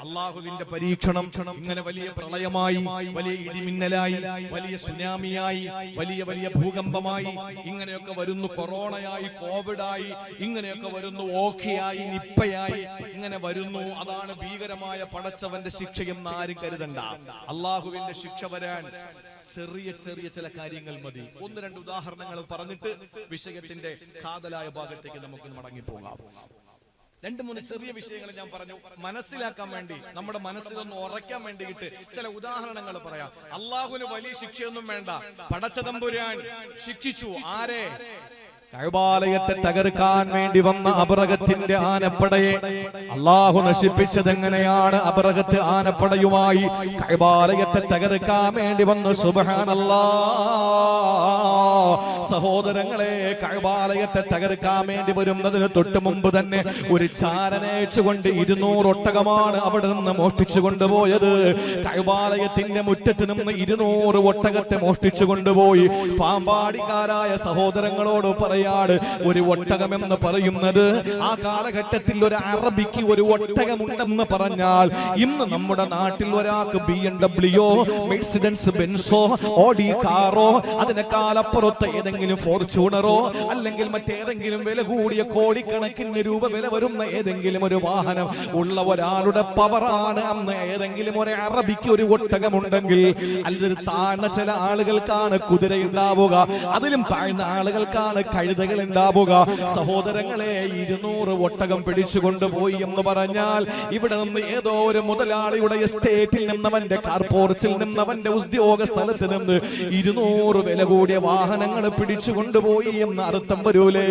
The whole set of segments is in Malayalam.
അള്ളാഹുവിന്റെ പരീക്ഷണം ഇങ്ങനെ വലിയ പ്രളയമായി, വലിയ ഇടിമിന്നലായി, വലിയ സുനാമിയായി, വലിയ വലിയ ഭൂകമ്പമായി ഇങ്ങനെയൊക്കെ വരുന്നു. കൊറോണയായി, കോവിഡായി, ഇങ്ങനെയൊക്കെ വരുന്നു. ഓഖിയായി, നിപ്പയായി ഇങ്ങനെ വരുന്നു. അതാണ് ഭീകരമായ പടച്ചവന്റെ ശിക്ഷയെന്ന് ആരും കരുതണ്ട. അള്ളാഹുവിന്റെ ശിക്ഷ വരാൻ ചെറിയ ചെറിയ ചില കാര്യങ്ങൾ മതി. ഒന്ന് രണ്ട് ഉദാഹരണങ്ങൾ പറഞ്ഞിട്ട് വിഷയത്തിന്റെ കാതലായ ഭാഗത്തേക്ക് നമുക്ക് മടങ്ങിപ്പോകാം. രണ്ട് മൂന്ന് ചെറിയ വിഷയങ്ങൾ ഞാൻ പറഞ്ഞു മനസ്സിലാക്കാൻ വേണ്ടി, നമ്മുടെ മനസ്സിലൊന്ന് ഉറയ്ക്കാൻ വേണ്ടിയിട്ട് ചില ഉദാഹരണങ്ങൾ പറയാം. അള്ളാഹുവിന് വലിയ ശിക്ഷയൊന്നും വേണ്ട. പടച്ചതമ്പുരാൻ ശിക്ഷിച്ചു ആരെ? കഅബാലയത്തെ തകർക്കാൻ വേണ്ടി വന്ന അബ്രഹത്തിന്റെ ആനപ്പടയെ അള്ളാഹു നശിപ്പിച്ചത് എങ്ങനെയാണ്? അബ്രഹത്ത് ആനപ്പടയുമായി കഅബാലയത്തെ തകർക്കാൻ വേണ്ടി വന്നു. സുബ്ഹാനല്ലാഹ്. സഹോദരങ്ങളെ, കഅബാലയത്തെ തകർക്കാൻ വേണ്ടി വരുന്നതിന് തൊട്ട് മുമ്പ് തന്നെ ഒരു ചാരനയച്ചുകൊണ്ട് 200 ഒട്ടകമാണ് അവിടെ നിന്ന് മോഷ്ടിച്ചു കൊണ്ടുപോയത്. കഅബാലയത്തിന്റെ മുറ്റത്ത് നിന്ന് 200 ഒട്ടകത്തെ മോഷ്ടിച്ചു കൊണ്ടുപോയി. പാമ്പാടിക്കാരായ സഹോദരങ്ങളോട് ഒരു ഒട്ടകം എന്ന് പറയുന്നത് ആ കാലഘട്ടത്തിൽ ഒരു അറബിക്ക് ഒരു ഒട്ടകമുണ്ടെന്ന് പറഞ്ഞാൽ ഇന്ന് നമ്മുടെ നാട്ടിൽ ഒരാൾക്ക് BMW, മെഴ്സിഡൻസ് ബെൻസോ, ഓഡി കാറോ, അതിനേക്കാൾ അപ്പുറത്ത് ഏതെങ്കിലും ഫോർച്യൂണറോ അല്ലെങ്കിൽ മറ്റേതെങ്കിലും വില കൂടിയ കോടിക്കണക്കിന് രൂപ വില വരുന്ന ഏതെങ്കിലും ഒരു വാഹനം ഉള്ള ഒരാളുടെ പവറാണ് അന്ന് ഏതെങ്കിലും ഒരു അറബിക്ക് ഒരു ഒട്ടകമുണ്ടെങ്കിൽ. അതിൽ താഴ്ന്ന ചില ആളുകൾക്കാണ് കുതിര ഉണ്ടാവുക, അതിലും താഴ്ന്ന ആളുകൾക്കാണ് കഴുതകൾ ഉണ്ടാവുക. സഹോദരങ്ങളെ, 200 ഒട്ടകം പിടിച്ചു കൊണ്ടുപോയി എന്ന് പറഞ്ഞാൽ ഇവിടെ നിന്ന് ഏതോ ഒരു മുതലാളിയുടെ എസ്റ്റേറ്റിൽ നിന്നവന്റെ കാർപോർച്ചിൽ നിന്നവന്റെ ഉദ്യോഗ സ്ഥലത്ത് നിന്ന് 200 വില കൂടിയ വാഹനങ്ങൾ പിടിച്ചു കൊണ്ടുപോയി എന്ന് അർത്ഥം വരൂലേ?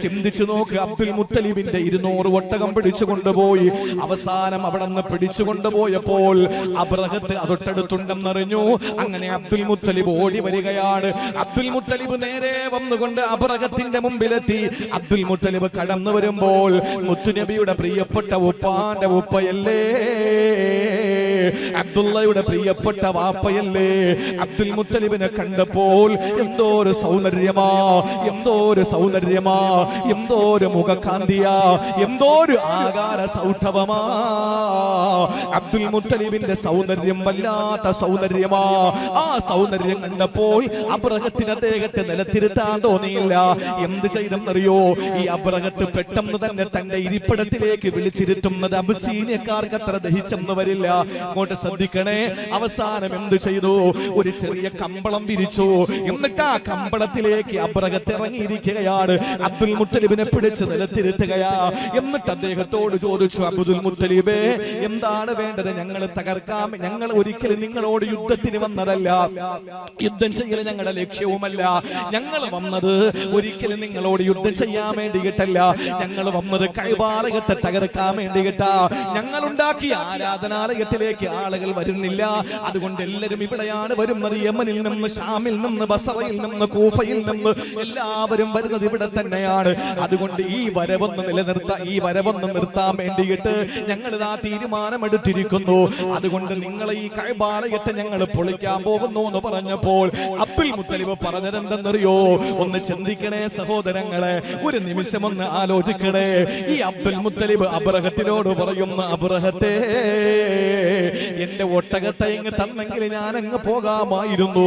ചിന്തിച്ചു നോക്ക്. അബ്ദുൽ മുത്തലിബിന്റെ 200 ഒട്ടകം പിടിച്ചു കൊണ്ടുപോയി. അവസാനം അവിടെ നിന്ന് പിടിച്ചു കൊണ്ടുപോയപ്പോൾ അബ്രഹത്ത് അതൊട്ടടുത്തുണ്ടെന്നറിഞ്ഞു. അങ്ങനെ അബ്ദുൽ മുത്തലിബ് ഓടി വരികയാണ്. അബ്ദുൽ മുത്തലിബ് നേരെ വന്നുകൊണ്ട് അബ്രഹത്തിന്റെ മുമ്പിലെത്തി. അബ്ദുൽ മുത്തലിബ് കടന്നു വരുമ്പോൾ മുത്തുനബിയുടെ പ്രിയപ്പെട്ട ഉപ്പാന്റെ ഉപ്പയല്ലേ, അബ്ദുള്ളയുടെ പ്രിയപ്പെട്ട വാപ്പയല്ലേ? അബ്ദുൽ മുത്തലിബിനെ കണ്ടപ്പോൾ എന്തോ ഒരു സൗന്ദര്യമാ, എന്തോ ഒരു സൗന്ദര്യമാ, എന്തോ ഒരു മുഖകാന്തിയാ, എന്തോ ഒരു ആകാര സൗഷ്ഠവമാ. അബ്ദുൽ മുത്തലിബിന്റെ സൗന്ദര്യം വല്ലാത്ത സൗന്ദര്യമാ. ആ സൗന്ദര്യം കണ്ടപ്പോൾ അബ്രഹത്തിന് അദ്ദേഹത്തെ നിലത്തിരുത്താൻ തോന്നിയില്ല. എന്ത് ചെയ്തെന്നറിയോ? ഈ അബ്രഹത്ത് പെട്ടെന്ന് തന്നെ തന്റെ ഇരിപ്പിടത്തിലേക്ക് വിളിച്ചിരുത്തുന്നത് അബസീനിയക്കാർക്ക് അത്ര ദഹിച്ചെന്ന് വരില്ല. അങ്ങോട്ട് ശ്രദ്ധിക്കണേ. അവസാനം എന്ത് ചെയ്തു? ഒരു ചെറിയ കമ്പളം വിരിച്ചു. എന്നിട്ട് ആ കമ്പളത്തിലേക്ക് അബ്രഹത്ത് ഇറങ്ങിയിരിക്കുകയാണ്. അബ്ദുൽ മുത്തലിബിനെ പിടിച്ച് നിലത്തിരുത്തുകയാ. എന്നിട്ട് അദ്ദേഹത്തോട് ചോദിച്ചു, അബ്ദുൽ മുത്തലിബേ, എന്താണ് വേണ്ടത്? ഞങ്ങൾ തകർക്കാം. ഞങ്ങൾ ഒരിക്കലും നിങ്ങളോട് യുദ്ധത്തിന് വന്നതല്ല, യുദ്ധം ചെയ്യൽ ഞങ്ങളുടെ ലക്ഷ്യവുമല്ല. ഞങ്ങൾ വന്നത് ഒരിക്കലും നിങ്ങളോട് യുദ്ധം ചെയ്യാൻ വേണ്ടിയിട്ടല്ല. ഞങ്ങൾ വന്നത് കഅബാലയത്തെ തകർക്കാൻ വേണ്ടിയിട്ടാ. ഞങ്ങൾ ഉണ്ടാക്കിയ ആരാധനാലയത്തിലേക്ക് ആളുകൾ വരുന്നില്ല. അതുകൊണ്ട് എല്ലാവരും ഇവിടെയാണ് വരുന്നത്. യമനിൽ നിന്ന്, ഷാമിൽ നിന്ന്, ബസറയിൽ നിന്ന്, കൂഫയിൽ നിന്ന് എല്ലാവരും വരുന്നത് ഇവിടെ തന്നെയാണ്. അതുകൊണ്ട് ഈ വരവൊന്ന് നിലനിർത്താൻ, ഈ വരവൊന്ന് നിർത്താൻ വേണ്ടിയിട്ട് ഞങ്ങൾ ഇതാ തീരുമാനമെടുത്തിരിക്കുന്നു. അതുകൊണ്ട് നിങ്ങളെ ഈ കഅബാലയത്തെ ഞങ്ങൾ പൊളിക്കാൻ പോകുന്നു എന്ന് പറഞ്ഞപ്പോൾ അബ്ദുൽ മുത്തലിബ് പറഞ്ഞത് എന്തെന്നറിയോ? ഒന്ന് ചിന്തിക്കണേ സഹോദരങ്ങളെ, ഒരു നിമിഷം ഒന്ന് ആലോചിക്കണേ. ഈ അബ്ദുൽ മുത്തലിബ് അബ്രഹത്തിനോട് പറയുന്ന, അബ്രഹത്തെ, എന്റെ ഒട്ടകത്തെ ഇങ്ങ് തന്നെങ്കിൽ ഞാൻ അങ്ങ് പോകാമായിരുന്നു.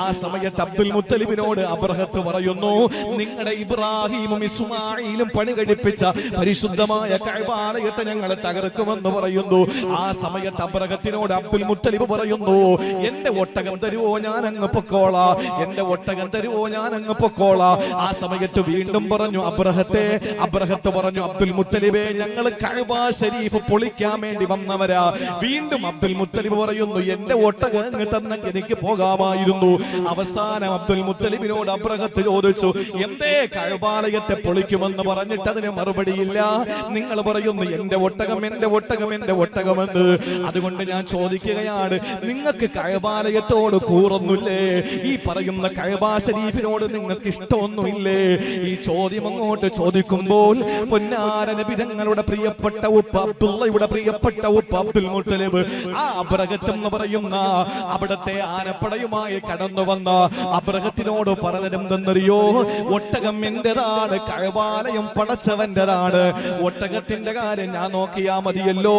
ആ സമയത്ത് അബ്ദുൽ മുത്തലിബിനോട് അബ്രഹത്ത് പറയുന്നു, നിങ്ങളുടെ ഇബ്രാഹിമും ഇസ്മായിലും പണി കഴിപ്പിച്ച പരിശുദ്ധമായ കഅബാലയത്തെ ഞങ്ങൾ തകർക്കുമെന്ന് പറയുന്നു. ആ സമയത്ത് അബ്രഹത്തിനോട് അബ്ദുൽ മുത്തലിബ് പറയുന്നു, എന്റെ ഒട്ടകം തരുവോ, ഞാൻ അങ്ങ് പൊക്കോളാ. എന്റെ ഒട്ടകം തരുവോ, ഞാൻ അങ്ങ് പൊക്കോളാ. ആ സമയത്ത് വീണ്ടും പറഞ്ഞു അബ്രഹത്തെ. അബ്രഹത്ത് പറഞ്ഞു, അബ്ദുൽ മുത്തലിബേ, ഞങ്ങൾ കഅബ ശരീഫ് പൊളിക്കാൻ വേണ്ടി വന്നവരാ. വീണ്ടും അബ്ദുൽ മുത്തലിബ് പറയുന്നു, എന്റെ ഒട്ടകം അങ്ങ് തന്നെങ്കിൽ എനിക്ക് പോകാമായിരുന്നു. അവസാനം അബ്ദുൽ മുത്തലിബിനോട് അബ്രഹത്ത് ചോദിച്ചു, എന്തേ കഅബാലയത്തെ പൊളിക്കുമെന്ന് പറഞ്ഞിട്ട് അതിന് മറുപടിയില്ല. നിങ്ങൾ പറയുന്നു എന്റെ ഒട്ടകം, എന്റെ ഒട്ടകം, എന്റെ ഒട്ടകമെന്ന്. അതുകൊണ്ട് ഞാൻ ചോദിക്കുകയാണ്, നിങ്ങൾക്ക് കഅബാലയത്തോട് കൂറൊന്നുമില്ലേ? ഈ പറയുന്ന കഅബ ശരീഫിനോട് നിങ്ങൾക്ക് ഇഷ്ടമൊന്നുമില്ലേ? ഈ ചോദ്യം അങ്ങോട്ട് ചോദിക്കുമ്പോൾ പൊന്നാര നബി തങ്ങളുടെ പ്രിയപ്പെട്ട ഉപ്പ അബ്ദുള്ളയുടെ പ്രിയപ്പെട്ട ഉപ്പ അബ്ദുൽ മുത്തലിബ്, ആ അബ്രഹത്ത് എന്ന് പറയുന്ന അവിടത്തെ ആനപ്പടയുമായി കടന്നു വന്ന അബ്രഹത്തിനോട് പറഞ്ഞതെന്തെന്നറിയോ? ഒട്ടകം എന്റേതാണ്, കഅബാലയം പടച്ചവന്റേതാണ്. ഒട്ടകത്തിന്റെ കാര്യം ഞാൻ നോക്കിയാ മതിയല്ലോ,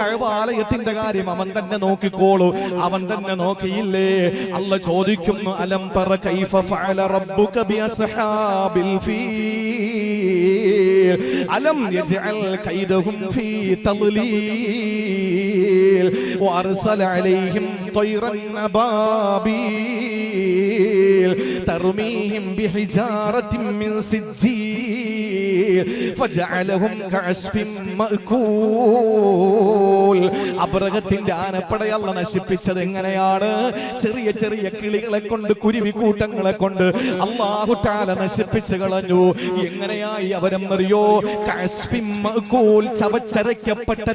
കഅബാലയത്തിന്റെ കാര്യം അവൻ തന്നെ നോക്കിക്കോളൂ. അവൻ തന്നെ നോക്കിയില്ലേ? അല്ല ചോദിക്കുന്നു, അലം തറ കൈഫ ഫഅല റബ്ബുക ബിഅസ്ഹാബിൽ ഫീൽ അലം യജ്അൽ കൈദഹും ഫീ തദ്ലീൽ വഅർസല അലൈഹിം طيرا أبابيل ترميهم بحجارة من سجيل فجعلهم كعصف مأكول. അബ്രഹത്തിന്റെ ആനപ്പടയെ അല്ലാഹു നശിപ്പിച്ചത് എങ്ങനെയാണ്? ചെറിയ ചെറിയ കിളികളെ കൊണ്ട്, കുരുവിക്കൂട്ടങ്ങളെ കൊണ്ട് അല്ലാഹു തആല നശിപ്പിച്ചു കളഞ്ഞു. എങ്ങനെയായി അവരെന്നറിയോ? കഅസ്ഫിൻ മഅകൂൽ,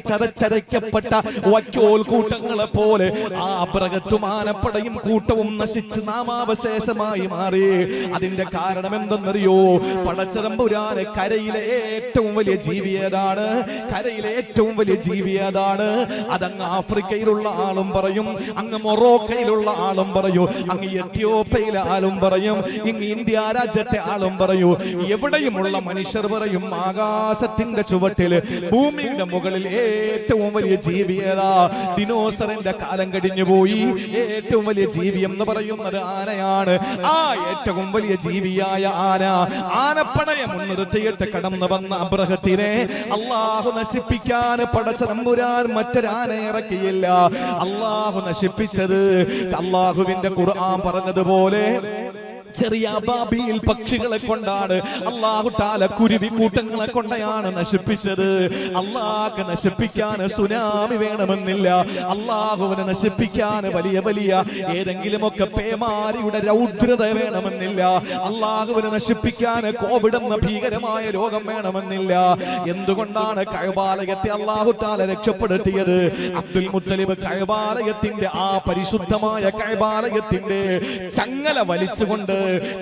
ചതച്ചരയ്ക്കപ്പെട്ട വക്കോൽ കൂട്ടങ്ങളെ പോലെ ആ അബ്രഹത്തും ആനപ്പടയും കൂട്ടവും നശിച്ച് നാമാവശേഷമായി മാറി. അതിന്റെ കാരണം എന്തെന്നറിയോ? പടച്ചതമ്പുരാന് കരയിലെ ഏറ്റവും വലിയ ജീവി ഏതാണ്? കരയിലെ ഏറ്റവും വലിയ ജീവി ഏതാണ്? അതങ്ങ് ആഫ്രിക്കയിലുള്ള ആളും പറയും, അങ്ങ് മൊറോക്കയിലുള്ള ആളും പറയും, അങ്ങ് എത്യോപ്യയിലെ ആളും പറയും, ഇങ്ങ് ഇന്ത്യ രാജ്യത്തെ ആളും പറയൂ. എവിടെയുമുള്ള മനുഷ്യർ പറയും ആകാശത്തിന്റെ ചുവട്ടില്, ഭൂമിയുടെ മുകളിൽ ഏറ്റവും വലിയ ജീവി ഏതാ? ദിനോസറിന്റെ കാലം കഴിഞ്ഞു പോയി. ഏറ്റവും വലിയ ജീവി എന്ന് പറയുന്നത് ആനയാണ്. ആ ഏറ്റവും വലിയ ജീവിയായ ആനപ്പടയെ മുൻനിർത്തിയിട്ട് കടന്നു വന്ന അബ്രഹത്തിനെ അല്ലാഹു നശിപ്പിക്കാൻ പടച്ച തമ്പുരാൻ മറ്റൊരാനെ ഇറക്കിയില്ല. അല്ലാഹു നശിപ്പിച്ചത് അല്ലാഹുവിന്റെ ഖുർആൻ പറഞ്ഞതുപോലെ ചെറിയ അബാബീൽ പക്ഷികളെ കൊണ്ടാണ്. അല്ലാഹു തആല കുരുവി കൂട്ടങ്ങളെ കൊണ്ടാണ് നശിപ്പിച്ചത്. അല്ലാഹു നശിപ്പിക്കാൻ സുനാമി വേണമെന്നില്ല. അല്ലാഹുവിനെ നശിപ്പിക്കാൻ വലിയ വലിയ ഏതെങ്കിലുമൊക്കെ പേമാരിയുടെ രൗദ്രത വേണമെന്നില്ല. അല്ലാഹുവിനെ നശിപ്പിക്കാൻ കോവിഡ് എന്ന ഭീകരമായ രോഗം വേണമെന്നില്ല. എന്തുകൊണ്ടാണ് കഅബാലയത്തെ അല്ലാഹു തആല രക്ഷപ്പെടുത്തിയത്? അബ്ദുൽ മുത്തലിബ് കഅബാലയത്തിന്റെ ആ പരിശുദ്ധമായ കഅബാലയത്തിന്റെ ചങ്ങല വലിച്ചുകൊണ്ട്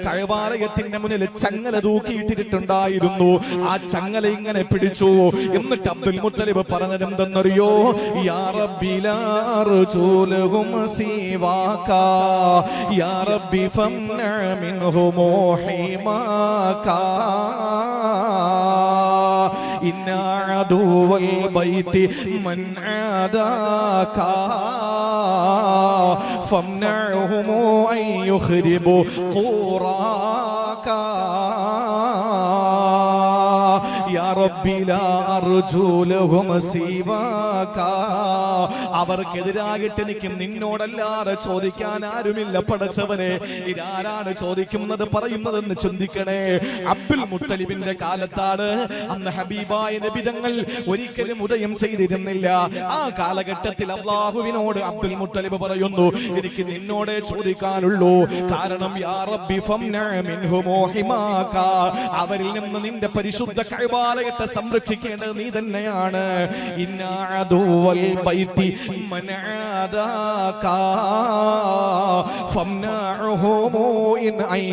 കഅബാലയത്തിന്റെ മുന്നിൽ ചങ്ങല തൂക്കിയിട്ടിട്ടുണ്ടായിരുന്നു. ആ ചങ്ങല ഇങ്ങനെ പിടിച്ചു. എന്നിട്ട് അബ്ദുൽ മുത്തലിബ് പറഞ്ഞത് എന്തെന്നറിയോ? യാ റബ്ബി ലാ അർജൂലഹും സിവാക യാ റബ്ബി ഫംന മിൻഹും ഹിമാക ഇന്ന അദുവൽ ബൈതി മൻ ആദാക ഫംനഉഹും അൻ യുഖ്രിബു ഖുറാക യാ റബ്ബി ലാ അർജൂ ലഹും സിവാക. അവർക്കെതിരായിട്ട് എനിക്ക് നിന്നോടല്ലാതെ ചോദിക്കാൻ ആരുമില്ല പടച്ചവനെ. ഇതാരാണ് ചോദിക്കുന്നത് പറയുന്നതെന്ന് ചിന്തിക്കണേ. അബ്ദുൽ മുത്തലിബിന്റെ കാലത്താണ്. അന്ന് ഹബീബായ നബി തങ്ങൾ ഒരിക്കലും ഉദയം ചെയ്തിരുന്നില്ല. ആ കാലഘട്ടത്തിൽ അല്ലാഹുവിനോട് അബ്ദുൽ മുത്തലിബ് പറയുന്നു, എനിക്ക് നിന്നോടേ ചോദിക്കാനുള്ളൂ. കാരണം യാ റബ്ബി ഫംന മിൻഹും ഹിമാക, അവരിൽ നിന്ന് നിന്റെ പരിശുദ്ധ കഅബാലയത്തെ സംരക്ഷിക്കേണ്ടത് നീ തന്നെയാണ്. ഇന്നാ അദുവൽ ബൈതി മൻ ആദാക ഫംനഉഹും ഇൻ ഐ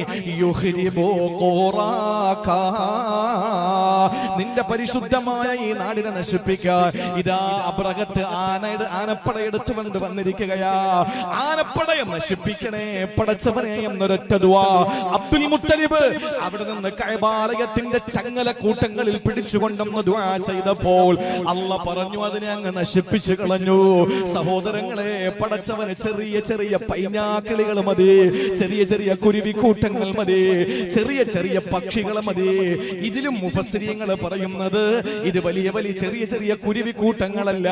യുഖ്രിബു ഖുറാക. നിന്റെ പരിശുദ്ധമായ ഈ നാടിനെ നശിപ്പിക്കാൻ ഇതാ അബ്രഹത്ത് ആനപ്പടയെടുത്തുകൊണ്ട് വന്നിരിക്കുകയാ. ആനപ്പടയെ നശിപ്പിക്കണേ പടച്ചവനെ എന്നൊരൊറ്റ ദുആ അബ്ദുൽ മുത്തലിബ് അവിടെ നിന്ന് കഅബാലയത്തിന്റെ ചങ്ങല കൂട്ടങ്ങളിൽ പിടിച്ചുകൊണ്ടെന്ന് ദുആ ചെയ്തപ്പോൾ അല്ലാഹ് പറഞ്ഞു, അതിനെ അങ്ങ് നശിപ്പിച്ചു കളഞ്ഞു. സഹോദരങ്ങളെ, പടച്ചവന് ചെറിയ ചെറിയ പൈനാക്കിളികൾ മതി, ചെറിയ ചെറിയ കുരുവിക്കൂട്ടങ്ങൾ മതി, ചെറിയ ചെറിയ പക്ഷികൾ മതി. ഇതിലും മുഫസ്സിരീങ്ങൾ പറയുന്നത് ഇത് വലിയ വലിയ ചെറിയ ചെറിയ കുരുവിക്കൂട്ടങ്ങളല്ല,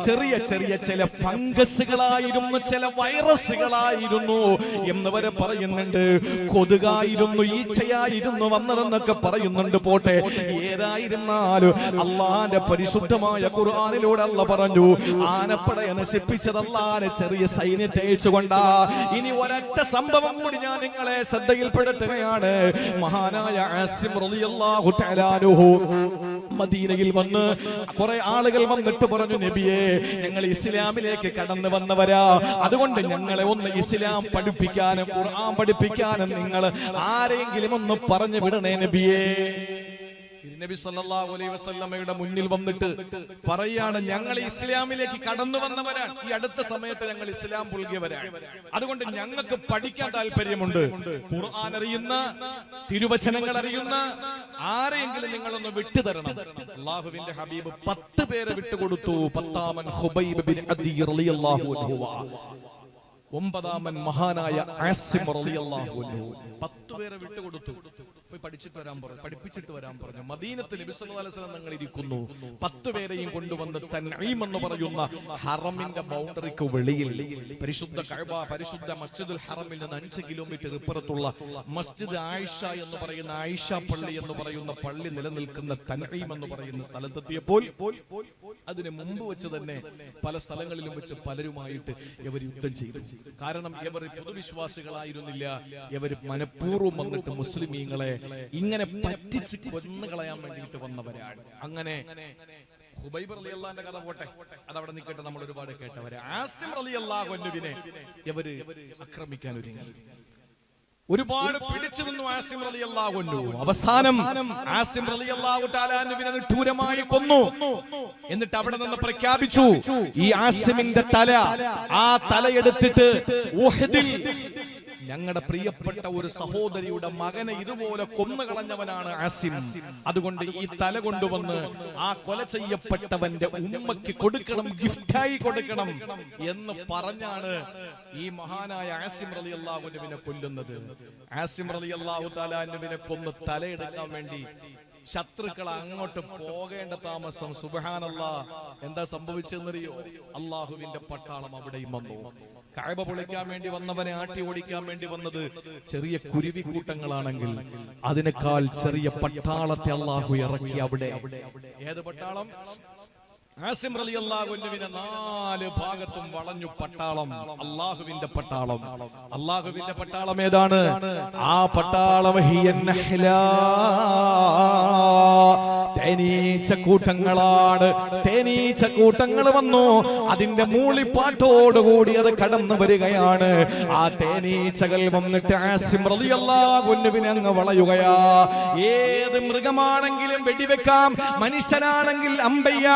ചെറിയ ചെറിയ ചില ഫംഗസുകളായിരുന്നു, ചില വൈറസുകളായിരുന്നു എന്ന് വരെ പറയുന്നുണ്ട്. കൊതുകായിരുന്നു, ഈച്ചയായിരുന്നു വന്നതെന്നൊക്കെ പറയുന്നുണ്ട്. പോട്ടെ, ഏതായിരുന്നാലും അള്ളാന്റെ പരിശുദ്ധമായ ഖുർആനിലൂടെ അല്ലാഹ് പറഞ്ഞു, ആനപ്പടയെ നശിപ്പിച്ചത് അല്ലാഹുവിനെ ചെറിയ സൈന്യത്തെ അയച്ചുകൊണ്ടാ. ഇനി ഒരൊറ്റ സംഭവം കൂടി ഞാൻ നിങ്ങളെ ശ്രദ്ധയിൽപ്പെടുത്തുകയാണ്. മഹാനായ ആസിം റളിയല്ലാഹു തആല അൻഹു മദീനയിൽ വന്ന് കുറെ ആളുകൾ വന്നിട്ട് പറഞ്ഞു, നബിയെ, ഞങ്ങൾ ഇസ്ലാമിലേക്ക് കടന്നു വന്നവരാ, അതുകൊണ്ട് ഞങ്ങളെ ഒന്ന് ഇസ്ലാം പഠിപ്പിക്കാനും ഖുർആൻ പഠിപ്പിക്കാനും നിങ്ങൾ ആരെങ്കിലും ഒന്ന് പറഞ്ഞു വിടണേ നബിയെ. നബി സല്ലല്ലാഹു അലൈഹി വസല്ലമയുടെ മുന്നിൽ വന്നിട്ട് പറയാണ്, ഞങ്ങൾ ഇസ്ലാമിലേക്ക് കടന്നു വന്നവരാണ്, ഈ അടുത്ത സമയത്ത് ഞങ്ങൾ ഇസ്ലാം പുൽകിയവരാണ്, അതുകൊണ്ട് ഞങ്ങൾക്ക് പഠിക്കാൻ താല്പര്യമുണ്ട്. ഖുർആൻ അറിയുന്ന, തിരുവചനങ്ങൾ അറിയുന്ന ആരെയെങ്കിലും നിങ്ങളൊന്ന് വിട്ടുതരണം. അല്ലാഹുവിന്റെ ഹബീബ് 10 പേരെ വിട്ടുകൊടുത്തു. 10-ാമൻ ഖുബൈബ് ബിൻ അദി റളിയല്ലാഹു അൻഹു, 9-ാമൻ മഹാനായ ആസിം റളിയല്ലാഹു അൻഹു. 10 പേരെ വിട്ടുകൊടുത്തു. പോയി പഠിച്ചിട്ട് വരാൻ പറഞ്ഞു, പഠിപ്പിച്ചിട്ട് വരാൻ പറഞ്ഞു. മദീനത്തിൽ നബി സല്ലല്ലാഹു അലൈഹി വസല്ലം തങ്ങൾ ഇരിക്കുന്നു. 10 പേരെയും കൊണ്ടുവന്ന് തൻഈം എന്ന് പറയുന്ന ഹറമിന്റെ ബൗണ്ടറിക്ക് വെളിയിൽ, പരിശുദ്ധ കഅബ, പരിശുദ്ധ മസ്ജിദുൽ ഹറമിൽ നിന്ന് 5 കിലോമീറ്റർ ഇപ്പുറത്തുള്ള മസ്ജിദ് ആയിഷ എന്ന് പറയുന്ന, ആയിഷ പള്ളി എന്ന് പറയുന്ന പള്ളി നിലനിൽക്കുന്ന തൻഈം എന്ന് പറയുന്ന സ്ഥലത്തെത്തിയപ്പോൾ അതിന് മുമ്പ് വെച്ച് തന്നെ പല സ്ഥലങ്ങളിലും വെച്ച് പലരുമായിട്ട് ഇവർ യുദ്ധം ചെയ്തു. കാരണം ഇവർ പൊതുവിശ്വാസികളായിരുന്നില്ല, ഇവർ മനഃപൂർവ്വം വന്നിട്ട് മുസ്ലിമീങ്ങളെ ഇങ്ങനെ പറ്റിച്ച് കൊന്നുകളയാൻ വേണ്ടിയിട്ട് വന്നവരാണ്. അങ്ങനെ ഖുബൈബ് റളിയല്ലാഹുവിന്റെ കഥ പോട്ടെ, അതവിടെ നിൽക്കട്ടെ, നമ്മൾ ഒരുപാട് കേട്ടവരെ. ആസിം റളിയല്ലാഹു അൻഹുവിനെ ഇവര് ആക്രമിക്കാൻ ഒരുങ്ങി. ഒരുപാട് പിടിച്ചു നിന്നു ആസിം റളിയല്ലാഹു അൻഹു. അവസാനം ആസിം റളിയല്ലാഹു തആല അൻഹുവിനെ നിഷ്ഠൂരമായി കൊന്നു. എന്നിട്ട് അവിടെ നിന്ന് പ്രഖ്യാപിച്ചു, ഈ ആസിമിന്റെ തല, ആ തലയെടുത്തിട്ട് ഉഹദിൽ ഞങ്ങളുടെ പ്രിയപ്പെട്ട ഒരു സഹോദരിയുടെ മകനെ ഇതുപോലെ കൊന്നുകളഞ്ഞവനാണ് ആസിം, അതുകൊണ്ട് ഈ തല കൊണ്ടുവന്ന് ആ കൊല ചെയ്യപ്പെട്ടവന്റെ ഉമ്മയ്ക്ക് കൊടുക്കണം, ഗിഫ്റ്റായി കൊടുക്കണം എന്ന് പറഞ്ഞാണ് ഈ മഹാനായ ആസിം റളിയല്ലാഹു അൻഹുവിനെ കൊല്ലുന്നത്. ആസിം റളിയല്ലാഹു തആല അൻഹുവിനെ കൊന്ന് തലയെടുക്കാൻ വേണ്ടി ശത്രുക്കൾ അങ്ങോട്ട് പോകേണ്ട താമസം. സുബ്ഹാനല്ലാഹ്, എന്താ സംഭവിച്ചെന്നറിയോ? അള്ളാഹുവിന്റെ പട്ടാളം അവിടെയും വന്നു. കഅബ പൊളിക്കാൻ വേണ്ടി വന്നവനെ ആട്ടി ഓടിക്കാൻ വേണ്ടി വന്നത് ചെറിയ കുരുവിക്കൂട്ടങ്ങളാണെങ്കിൽ അതിനേക്കാൾ ചെറിയ പട്ടാളത്തെ അള്ളാഹു ഇറക്കി അവിടെ. ഏത് പട്ടാളം? ആസിം റളിയല്ലാഹു അൻഹുവിനെ 4 ഭാഗത്തും വളഞ്ഞു പട്ടാളം, അള്ളാഹുവിന്റെ പട്ടാളം. അള്ളാഹുവിന്റെ പട്ടാളം ഏതാണ്? ആ പട്ടാളം തേനീച്ച കൂട്ടങ്ങളാണ്. തേനീച്ച കൂട്ടങ്ങൾ വന്നു, അതിന്റെ മൂളിപ്പാട്ടോടുകൂടി അത് കടന്നു വരികയാണ്. ആ തേനീച്ചകൾ വന്നിട്ട് ആസിം റളിയല്ലാഹു അൻഹുവിനെ അങ്ങ് വളയുകയാ. ഏത് മൃഗമാണെങ്കിലും വെടിവെക്കാം, മനുഷ്യനാണെങ്കിൽ അമ്പയ്യ,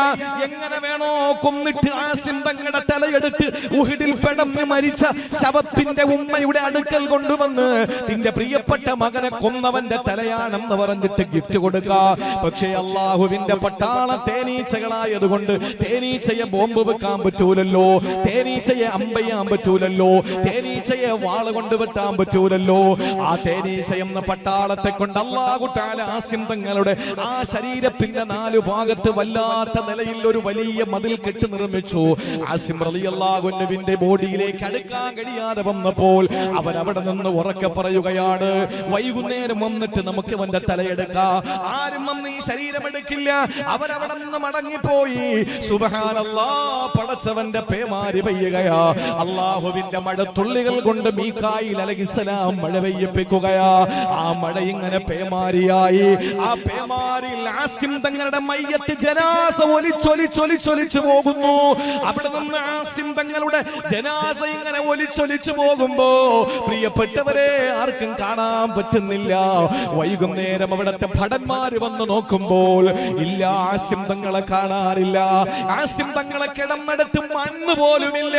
എങ്ങനെ വേണോ കൊന്നിട്ട് ആസിം തങ്ങളുടെ തലയെടുത്ത് ഉഹദിൽ പെടന്ന് മരിച്ച ശവത്തിന്റെ ഉമ്മയുടെ അടുക്കൽ കൊണ്ടുവന്ന് നിന്റെ പ്രിയപ്പെട്ട മകനെ കൊന്നവന്റെ തലയാണെന്ന് പറഞ്ഞിട്ട് ഗിഫ്റ്റ് കൊടുക്കാം. പക്ഷേ അള്ളാഹുവിന്റെ പട്ടാളം തേനീച്ചകളായതുകൊണ്ട് തേനീച്ചയെ ബോംബ് വെക്കാൻ പറ്റൂലല്ലോ, തേനീച്ചയെ അമ്പയ്യാൻ പറ്റൂലല്ലോ, തേനീച്ചയെ വാള് കൊണ്ട് വെട്ടാൻ പറ്റൂലല്ലോ. ആ തേനീച്ച എന്ന പട്ടാളത്തെ കൊണ്ട് അല്ലാഹു തആല ആസിം തങ്ങളുടെ ആ ശരീരത്തിന്റെ 4 ഭാഗത്ത് വല്ലാത്ത നിലയിൽ ഒരു വലിയ മതിൽ കെട്ടി നിർമ്മിച്ചു. ആസിം റളിയല്ലാഹു അൻഹുവിന്റെ ബോഡിയിലേക്ക് അടുക്കാൻ കഴിയാതെ വന്നപ്പോൾ അവൻ അവിടെ നിന്ന് ഉറക്കെ പറയുകയാണ്, വൈകുന്നേരം വന്നിട്ട് നമുക്ക് അവന്റെ തലയെടുക്കാം. ആരും വന്ന് ഈ ശരീരം എടുക്കില്ല. അവരവിടെ നിന്ന് മടങ്ങിപ്പോയി. സുബ്ഹാനല്ലാഹ്, പടച്ചവന്റെ പേമാരി പെയ്യുകയാ. അള്ളാഹുവിന്റെ മഴത്തുള്ളികൾ കൊണ്ട് മീകായിൽ അലൈഹിസ്സലാം മഴ പെയ്യിപ്പിക്കുകയാ. ആ മഴ ഇങ്ങനെ പേമാരിയായി. ആ പേമാരിയിൽ ആസിം തങ്ങളുടെ മയ്യത്ത് ജനാസ ഒലിച്ചൊലിച്ചു പോകുന്നു. അവിടെ നിന്ന് ആസിം തങ്ങളുടെ ജനാസ ഇങ്ങനെ ഒലിച്ചൊലിച്ചു പോകുമ്പോ പ്രിയപ്പെട്ടവരെ ആർക്കും കാണാൻ പറ്റുന്നില്ല. വൈകുന്നേരം അവിടത്തെ ഭടന്മാര് വന്ന് നോക്കുമ്പോൾ ഇല്ല, ആസിം തങ്ങളെ കാണാറില്ല. ആസിം തങ്ങളെ കിടന്നിടത്ത് മണ്ണ് പോലുമില്ല.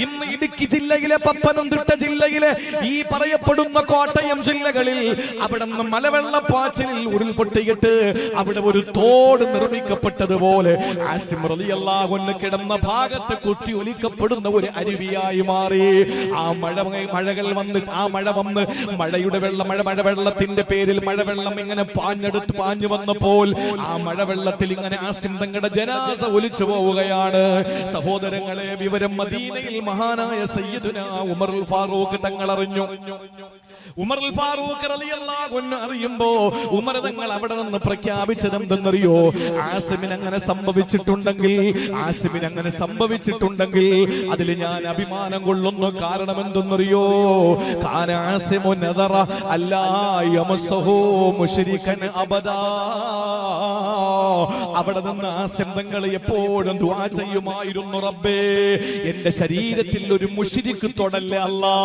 ഇന്ന് ഇടുക്കി ജില്ലയിലെ, പത്തനംതിട്ട ജില്ലയിലെ, ഈ പറയപ്പെടുന്ന കോട്ടയം ജില്ലകളിൽ അവിടെ നിന്ന് മലവെള്ളപ്പാച്ചിലിൽ ഉരുൾപൊട്ടിയിട്ട് അവിടെ ഒരു തോട് നിർമ്മിക്കപ്പെട്ടതുപോലെ ആസിം റളിയല്ലാഹു അൻഹു കിടന്ന ഭാഗത്ത് കുത്തി ഒലിക്കപ്പെടുന്ന ഒരു അരുവിയായി മാറി. ആ മഴകൾ വന്ന്, ആ മഴ വന്ന് മഴയുടെ മഴവെള്ളത്തിന്റെ പേരിൽ മഴവെള്ളം ഇങ്ങനെ പാഞ്ഞു വന്നപ്പോൾ ആ മഴവെള്ളത്തിൽ ഇങ്ങനെ ആസിം തങ്ങളുടെ ജനാസ ഒലിച്ചു പോവുകയാണ്. സഹോദരങ്ങളെ, വിവരം മദീനയിൽ മഹാനായ സയ്യിദുനാ ഉമറുൽ ഫാറൂഖ് തങ്ങൾ അറിഞ്ഞു. ഉമറുൽ ഫാറൂഖ് റളിയല്ലാഹു അൻഹു അറിയുമ്പോ ഉമർ തങ്ങൾ അവിടെ നിന്ന് പ്രഖ്യാപിച്ചത് എന്തെന്നറിയോ? ആസിമിന് അങ്ങനെ സംഭവിച്ചിട്ട് സംഭവിച്ചിട്ടുണ്ടെങ്കിൽ, ആസിമിന് അങ്ങനെ സംഭവിച്ചിട്ടുണ്ടെങ്കിൽ അതിൽ ഞാൻ അഭിമാനം കൊള്ളുന്നു. കാരണം എന്തെന്നറിയോ? കാന ആസിമു നദറ അല്ലാ യമസ്സഹു മുശ്രികൻ അബദാ. അവിടെ നിന്ന് ആസിം തങ്ങൾ എപ്പോഴും ദുആ ചെയ്യുമായിരുന്നു, റബ്ബേ എന്റെ ശരീരത്തിൽ ഒരു മുശ്രിക് തൊടല്ലേ അല്ലാ,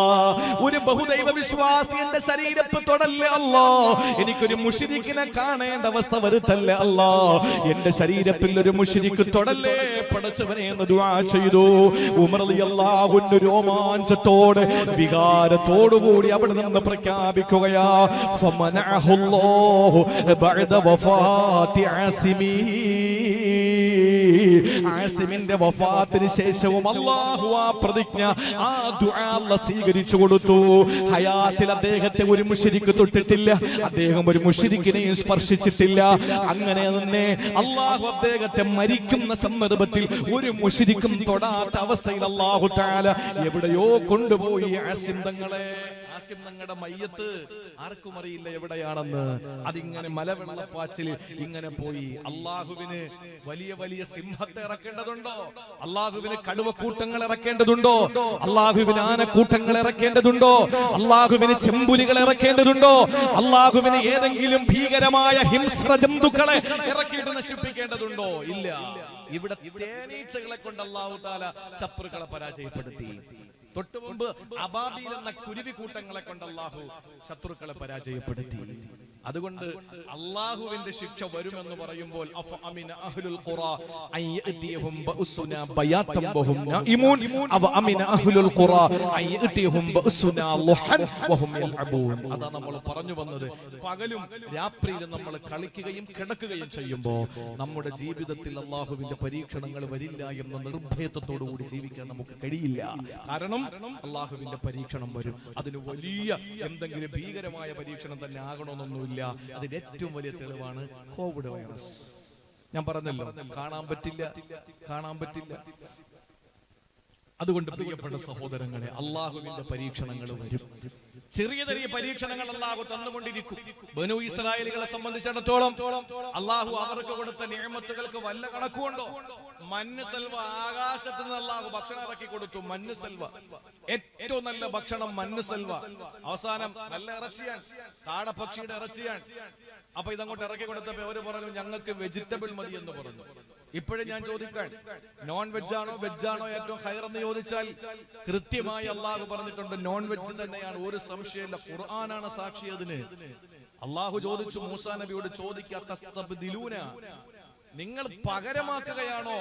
ഒരു ബഹുദൈവ വിശ്വാസി എന്റെ ശരീരത്തിൽ തൊടല്ലേ അല്ലാ, എനിക്കൊരു മുശ്രിക്കിനെ കാണേണ്ട അവസ്ഥ വരുത്തല്ലേ അല്ലാ, എന്റെ ശരീരത്തിൽ ഒരു മുശ്രിക് തൊടല്ലേ പടച്ചവനെ എന്ന് ദുആ ചെയ്തു. ഉമർ റളിയല്ലാഹു അൻഹു രോമാഞ്ചത്തോടെ വികാരത്തോടുകൂടി അവിടെ നിന്ന് പ്രഖ്യാപിക്കുകയാ, ഫമനഅഹുല്ലാഹു ബഅദ വഫാത്തി ആസിമി. ആസിമിന്റെ വഫാത്തിന് ശേഷവും അല്ലാഹു ആ പ്രതിജ്ഞ, ആ ദുആ അല്ലാഹു സ്വീകരിച്ചു കൊടുത്തു. ഹയാത്തിൽ അദ്ദേഹത്തെ ഒരു മുശ്രിക് തൊട്ടിട്ടില്ല, അദ്ദേഹം ഒരു മുശ്രിക്കിനെയും സ്പർശിച്ചിട്ടില്ല. അങ്ങനെ തന്നെ അല്ലാഹു അദ്ദേഹത്തെ മരിക്കുന്ന സന്ദർഭത്തിൽ ഒരു മുശ്രിക്കും തൊടാത്ത അവസ്ഥയിൽ അല്ലാഹു തആല എവിടെയോ കൊണ്ടുപോയി ആസിം തങ്ങളെ. ആസിം തങ്ങളുടെ മയ്യത്ത് ആർക്കും അറിയില്ല എവിടെയാണെന്ന്. അതിങ്ങനെ മലവെള്ളപ്പാച്ചിൽ ഇങ്ങനെ പോയി. അള്ളാഹുവിന് വലിയ വലിയ സിംഹത്തെ ഇറക്കേണ്ടതുണ്ടോ? അള്ളാഹുവിന് കടുവക്കൂട്ടങ്ങൾ ഇറക്കേണ്ടതുണ്ടോ? അള്ളാഹുവിന് ആനക്കൂട്ടങ്ങൾ ഇറക്കേണ്ടതുണ്ടോ? അള്ളാഹുവിന് ചെമ്പുലികൾ ഇറക്കേണ്ടതുണ്ടോ? അള്ളാഹുവിന് ഏതെങ്കിലും ഭീകരമായ ഹിംസ്ര ജന്തുക്കളെ ഇറക്കിയിട്ട് നശിപ്പിക്കേണ്ടതുണ്ടോ? ഇല്ല. ഇവിടെ തേനീച്ചകളെ കൊണ്ട് അല്ലാഹു തആല ശത്രുക്കളെ പരാജയപ്പെടുത്തി. തൊട്ടു മുമ്പ് അബാബീൽ എന്ന കുരുവി കൂട്ടങ്ങളെ കൊണ്ട് അല്ലാഹു ശത്രുക്കളെ പരാജയപ്പെടുത്തി. അതുകൊണ്ട് അല്ലാഹുവിന്റെ ശിക്ഷ വരുമെന്ന് പറയുമ്പോൾ അഫഅമിന അഹ്ലുൽ ഖുറാ അയതിയഹും ബഅസുനാ ബയാതൻ വഹും നായിമൂൻ അഫഅമിന അഹ്ലുൽ ഖുറാ അയതിയഹും ബഅസുനാ ളുഹൻ വഹും യൽഅബൂൻ. അതാ നമ്മൾ പറഞ്ഞു വന്നത്. പകലും രാത്രിയിലും നമ്മൾ കളിക്കുകയും കിടക്കുകയും ചെയ്യുമ്പോൾ നമ്മുടെ ജീവിതത്തിൽ അല്ലാഹുവിന്റെ പരീക്ഷണങ്ങൾ വരില്ല എന്ന നിർഭയത്തോടു കൂടി ജീവിക്കാൻ നമുക്ക് കഴിയില്ല. കാരണം അല്ലാഹുവിന്റെ പരീക്ഷണം വരും. അതിന് വലിയ എന്തെങ്കിലും ഭീകരമായ പരീക്ഷണം തന്നെ ആകണമെന്നൊന്നുമില്ല. അതിന്റെ ഏറ്റവും വലിയ തെളിവാണ് കോവിഡ് വൈറസ്. ഞാൻ പറഞ്ഞല്ലോ, കാണാൻ പറ്റില്ല. അതുകൊണ്ട് പ്രിയപ്പെട്ട സഹോദരങ്ങളെ, അള്ളാഹുവിന്റെ പരീക്ഷണങ്ങൾ വരും. ചെറിയ ചെറിയ പരീക്ഷണങ്ങൾ അള്ളാഹു തന്നുകൊണ്ടിരിക്കും. ബനൂ ഇസ്രായേലുകളെ സംബന്ധിച്ചിടത്തോളം അള്ളാഹു അവർക്ക് കൊടുത്ത നിഅമത്തുകൾക്ക് വല്ല കണക്കുണ്ടോ? മഞ്ഞ് സൽവ ആകാശത്ത് നിന്ന് അള്ളാഹു ഭക്ഷണം ഇറക്കി കൊടുത്തു. മഞ്ഞ് സൽവ, ഏറ്റവും നല്ല ഭക്ഷണം മഞ്ഞ് സൽവ. അവസാനം നല്ല ഇറച്ചിയാണ്, കാടപ്പക്ഷിയുടെ ഇറച്ചിയാണ്. അപ്പൊ ഇതങ്ങോട്ട് ഇറക്കി കൊടുത്തപ്പോ അവര് പറഞ്ഞു, ഞങ്ങൾക്ക് വെജിറ്റബിൾ മതി എന്ന് പറഞ്ഞു. ഇപ്പോഴും ഞാൻ ചോദിക്കാൻ, നോൺ വെജാണോ വെജാണോ ഏറ്റവും ഹൈർ എന്ന് ചോദിച്ചാൽ കൃത്യമായി അള്ളാഹു പറഞ്ഞിട്ടുണ്ട് നോൺ വെജ് തന്നെയാണ്, ഒരു സംശയമില്ല. ഖുർആനാണ് സാക്ഷി അതിന്. അള്ളാഹു ചോദിച്ചു മൂസാ നബിയോട്, ചോദിക്കാത്തസ്തബ്ദിലൂന, നിങ്ങൾ പകരമാക്കുകയാണോ?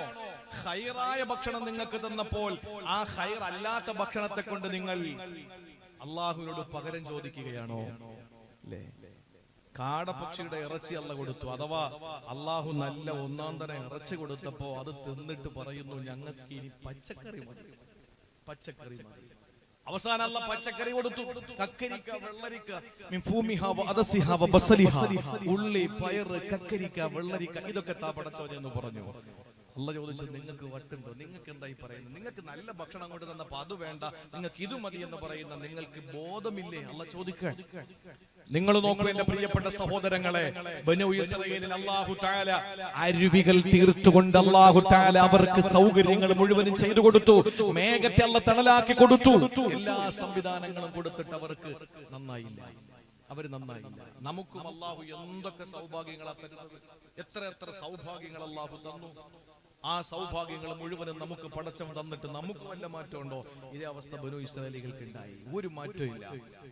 ഹൈറായ ഭക്ഷണം നിങ്ങൾക്ക് തന്നപ്പോൾ ആ ഹൈർ അല്ലാത്ത ഭക്ഷണത്തെ കൊണ്ട് നിങ്ങൾ അള്ളാഹുവിനോട് പകരം ചോദിക്കുകയാണോ? അല്ലേ? കാടപ്പക്ഷിയുടെ ഇറച്ചി അല്ല കൊടുത്തു. അഥവാ അള്ളാഹു നല്ല ഒന്നാം തരം ഇറച്ചി കൊടുത്തപ്പോ അത് തിന്നിട്ട് പറയുന്നു, ഞങ്ങൾക്ക് ഇനി പച്ചക്കറി മതി. അവസാനം അല്ല പച്ചക്കറി കൊടുത്തു. കക്കരിക്ക, വെള്ളരിക്ക, ഉള്ളി, പയറ്, കക്കരിക്ക, വെള്ളരിക്ക, ഇതൊക്കെ താപടച്ചോനെ എന്ന് പറഞ്ഞു. അല്ല ചോദിച്ചത്, നിങ്ങൾക്ക് വട്ടുണ്ടോ? നിങ്ങൾക്ക് എന്തായി പറയുന്നത്? നിങ്ങൾക്ക് നല്ല ഭക്ഷണം കൊണ്ട് തന്നപ്പോ അത് വേണ്ട, നിങ്ങൾക്ക് ഇത് മതി എന്ന് പറയുന്ന നിങ്ങൾക്ക് ബോധമില്ലേ? അല്ല ചോദിക്കാൻ. നിങ്ങൾ നോക്കൂ എന്റെ പ്രിയപ്പെട്ട സഹോദരങ്ങളെ, ബനൂ ഇസ്രായേലിൽ അല്ലാഹു തആല അരുവികൾ തീർത്തുകൊണ്ട് അല്ലാഹു തആല അവർക്ക് സൗകര്യങ്ങൾ മുഴുവനും ചെയ്തു കൊടുത്തു. മേഘത്തെ അല്ലാഹു തണലാക്കി കൊടുത്തു. എല്ലാ സംവിധാനങ്ങളും കൊടുത്തിട്ട് അവർക്ക് നന്നായില്ല. അവര് നന്നായില്ല. നമുക്കും അല്ലാഹു എന്തൊക്കെ സൗഭാഗ്യങ്ങളാ തരുന്നത്! എത്ര സൗഭാഗ്യങ്ങൾ അല്ലാഹു തന്നു. ആ സൗഭാഗ്യങ്ങൾ മുഴുവനും നമുക്ക് പടച്ചവൻ തന്നിട്ട് നമുക്ക് വല്ല മാറ്റമുണ്ടോ? ഇതേ അവസ്ഥ ബനൂ ഇസ്രായേലികൾക്ക് ഉണ്ടായി. ഒരു മാറ്റവും ഇല്ല.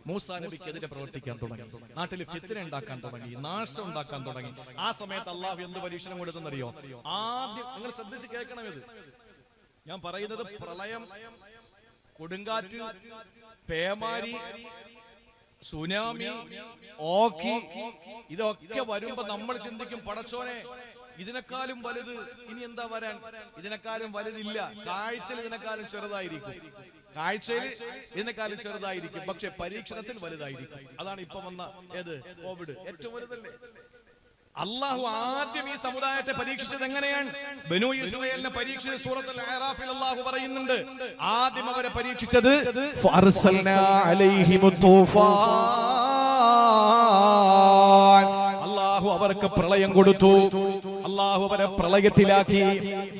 മൂസാ നബിക്കെതിരെ പ്രവർത്തിക്കാൻ തുടങ്ങി, നാട്ടിൽ ഫിത്ന ഉണ്ടാക്കാൻ തുടങ്ങി, നാശം ഉണ്ടാക്കാൻ തുടങ്ങി. ആ സമയത്ത് അള്ളാഹു എന്ത് പരീക്ഷണം കൊടുത്തെന്നറിയോ? ആദ്യം നിങ്ങൾ ശ്രദ്ധിച്ച് കേൾക്കണം. ഇത് ഞാൻ പറയുന്നത് പ്രളയം, കൊടുങ്കാറ്റ്, പേമാരി, സുനാമി, ഓക്കി, ഇതൊക്കെ വരുമ്പോ നമ്മൾ ചിന്തിക്കും, പടച്ചോനെ ഇതിനേക്കാളും വലുത് ഇനി എന്താ വരാൻ? ഇതിനേക്കാളും വലുതില്ല. കാഴ്ചയിൽ ഇതിനേക്കാളും ചെറുതായിരിക്കും, പക്ഷെ പരീക്ഷണത്തിൽ വലുതായിരിക്കും. അതാണ് ഇപ്പൊ വന്ന ഏത് കോവിഡ്, ഏറ്റവും വലുതല്ലേ? അള്ളാഹു ആദ്യം ഈ സമുദായത്തെ പരീക്ഷിച്ചത് എങ്ങനെയാണ്? ബനൂ ഇസ്രായേലിനെ പരീക്ഷിച്ച സൂറത്തുൽ അറാഫിൽ അള്ളാഹു പറയുന്നുണ്ട്, ആദ്യം അവരെ പരീക്ഷിച്ചത് ഫഅർസൽനാ അലൈഹിമുത് തൂഫാൻ, അവർക്ക് പ്രളയം കൊടുത്തു. അള്ളാഹു അവരെ പ്രളയത്തിലാക്കി.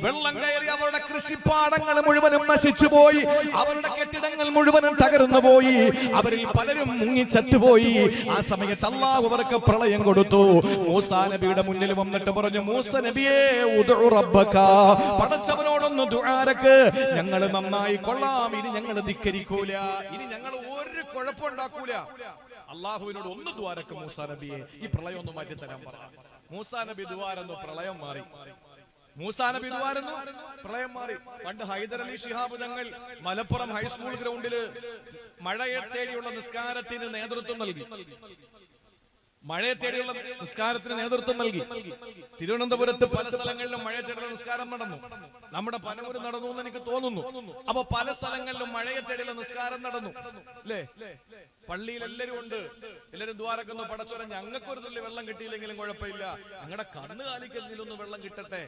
വെള്ളം കയറി അവരുടെ കൃഷിപ്പാടങ്ങൾ മുഴുവനും നശിച്ചുപോയി. അവരുടെ കെട്ടിടങ്ങൾ മുഴുവനും തകർന്നു പോയി. അവരിൽ പലരും മുങ്ങിച്ചത്തുപോയി. ആ സമയത്ത് അള്ളാഹു അവർക്ക് പ്രളയം കൊടുത്തു. മൂസാ നബിയുടെ മുന്നിൽ വന്നിട്ട് പറഞ്ഞു, മൂസ നബിയേ ഉദ്ഉ റബ്ബക, പടച്ചവനോടൊന്ന് ദുആരക്ക്, ഞങ്ങൾ നന്നായി കൊള്ളാം, ഇനി ഞങ്ങൾ ധിക്കരിക്കൂല, ഇനി ഞങ്ങൾ ഒരു കുഴപ്പമുണ്ടാക്കൂല. അള്ളാഹുവിനോട് ഒന്ന് ദുആരക്ക് മൂസാ നബിയെ, ഈ പ്രളയം ഒന്ന് മാറ്റി തരാൻ പറ. മൂസാ നബി ദുആരന്നു, പ്രളയം മാറി. മൂസാ നബി ദുആരന്നു, പ്രളയം മാറി. പണ്ട് ഹൈദർ അലി ശിഹാബ് തങ്ങൾ മലപ്പുറം ഹൈസ്കൂൾ ഗ്രൗണ്ടില് മഴയെ തേടിയുള്ള നിസ്കാരത്തിന് നേതൃത്വം നൽകി. മഴയെ തേടിയുള്ള നിസ്കാരത്തിന് നേതൃത്വം നൽകി. തിരുവനന്തപുരത്ത് പല സ്ഥലങ്ങളിലും മഴയെ തേടിയുള്ള നിസ്കാരം നടന്നു. നമ്മുടെ പനവൂര് നടന്നു എന്ന് എനിക്ക് തോന്നുന്നു. അപ്പൊ പല സ്ഥലങ്ങളിലും മഴയെ തേടിയുള്ള നിസ്കാരം നടന്നു അല്ലേ? പള്ളിയിൽ എല്ലാരും ഉണ്ട്. എല്ലാരും ദ്വാരക്കുന്നു, പടച്ചോനെ ഞങ്ങൾക്കൊരു തുള്ളി വെള്ളം കിട്ടിയില്ലെങ്കിലും കുഴപ്പമില്ല, ഞങ്ങളുടെ കണ്ണ് കാലിക്കെങ്കിലും ഒന്ന് വെള്ളം കിട്ടട്ടെ,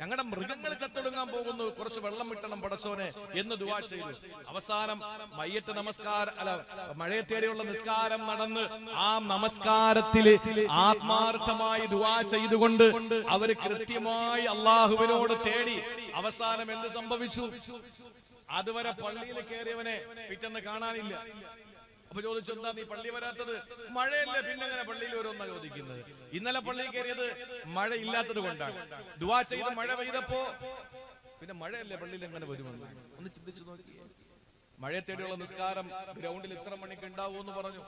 ഞങ്ങളുടെ മൃഗങ്ങൾ ചത്തൊടുങ്ങാൻ പോകുന്നു, കുറച്ച് വെള്ളം കിട്ടണം പടച്ചോനെ എന്ന് ദുആ ചെയ്തു. അവസാനം മയ്യത്ത് നമസ്കാരം അല്ല മഴയെ തേടിയുള്ള നിസ്കാരം നടന്ന് ആ നമസ്കാരത്തില് ആത്മാർത്ഥമായി ദുആ ചെയ്തുകൊണ്ട് അവര് കൃത്യമായി അള്ളാഹുവിനോട് തേടി. അവസാനം എന്ത് സംഭവിച്ചു? അതുവരെ പള്ളിയിൽ കയറിയവനെ പിറ്റെന്ന് കാണാനില്ല. അപ്പൊ ചോദിച്ചു, എന്താ നീ പള്ളി വരാത്തത്? മഴയല്ലേ, പിന്നെ എങ്ങനെ പള്ളിയിൽ വരുമെന്നാ ചോദിക്കുന്നത്. ഇന്നലെ പള്ളിയിൽ കയറിയത് മഴ ഇല്ലാത്തത് കൊണ്ടാണ്. ദുആ ചെയ്ത് മഴ പെയ്തപ്പോ പിന്നെ മഴയല്ലേ, പള്ളിയിൽ എങ്ങനെ വരുമെന്ന് ഒന്ന് ചിന്തിച്ചു നോക്കി. മഴയെ തേടിയുള്ള നിസ്കാരം ഗ്രൗണ്ടിൽ ഇത്ര മണിക്ക് ഉണ്ടാവൂ എന്ന് പറഞ്ഞു.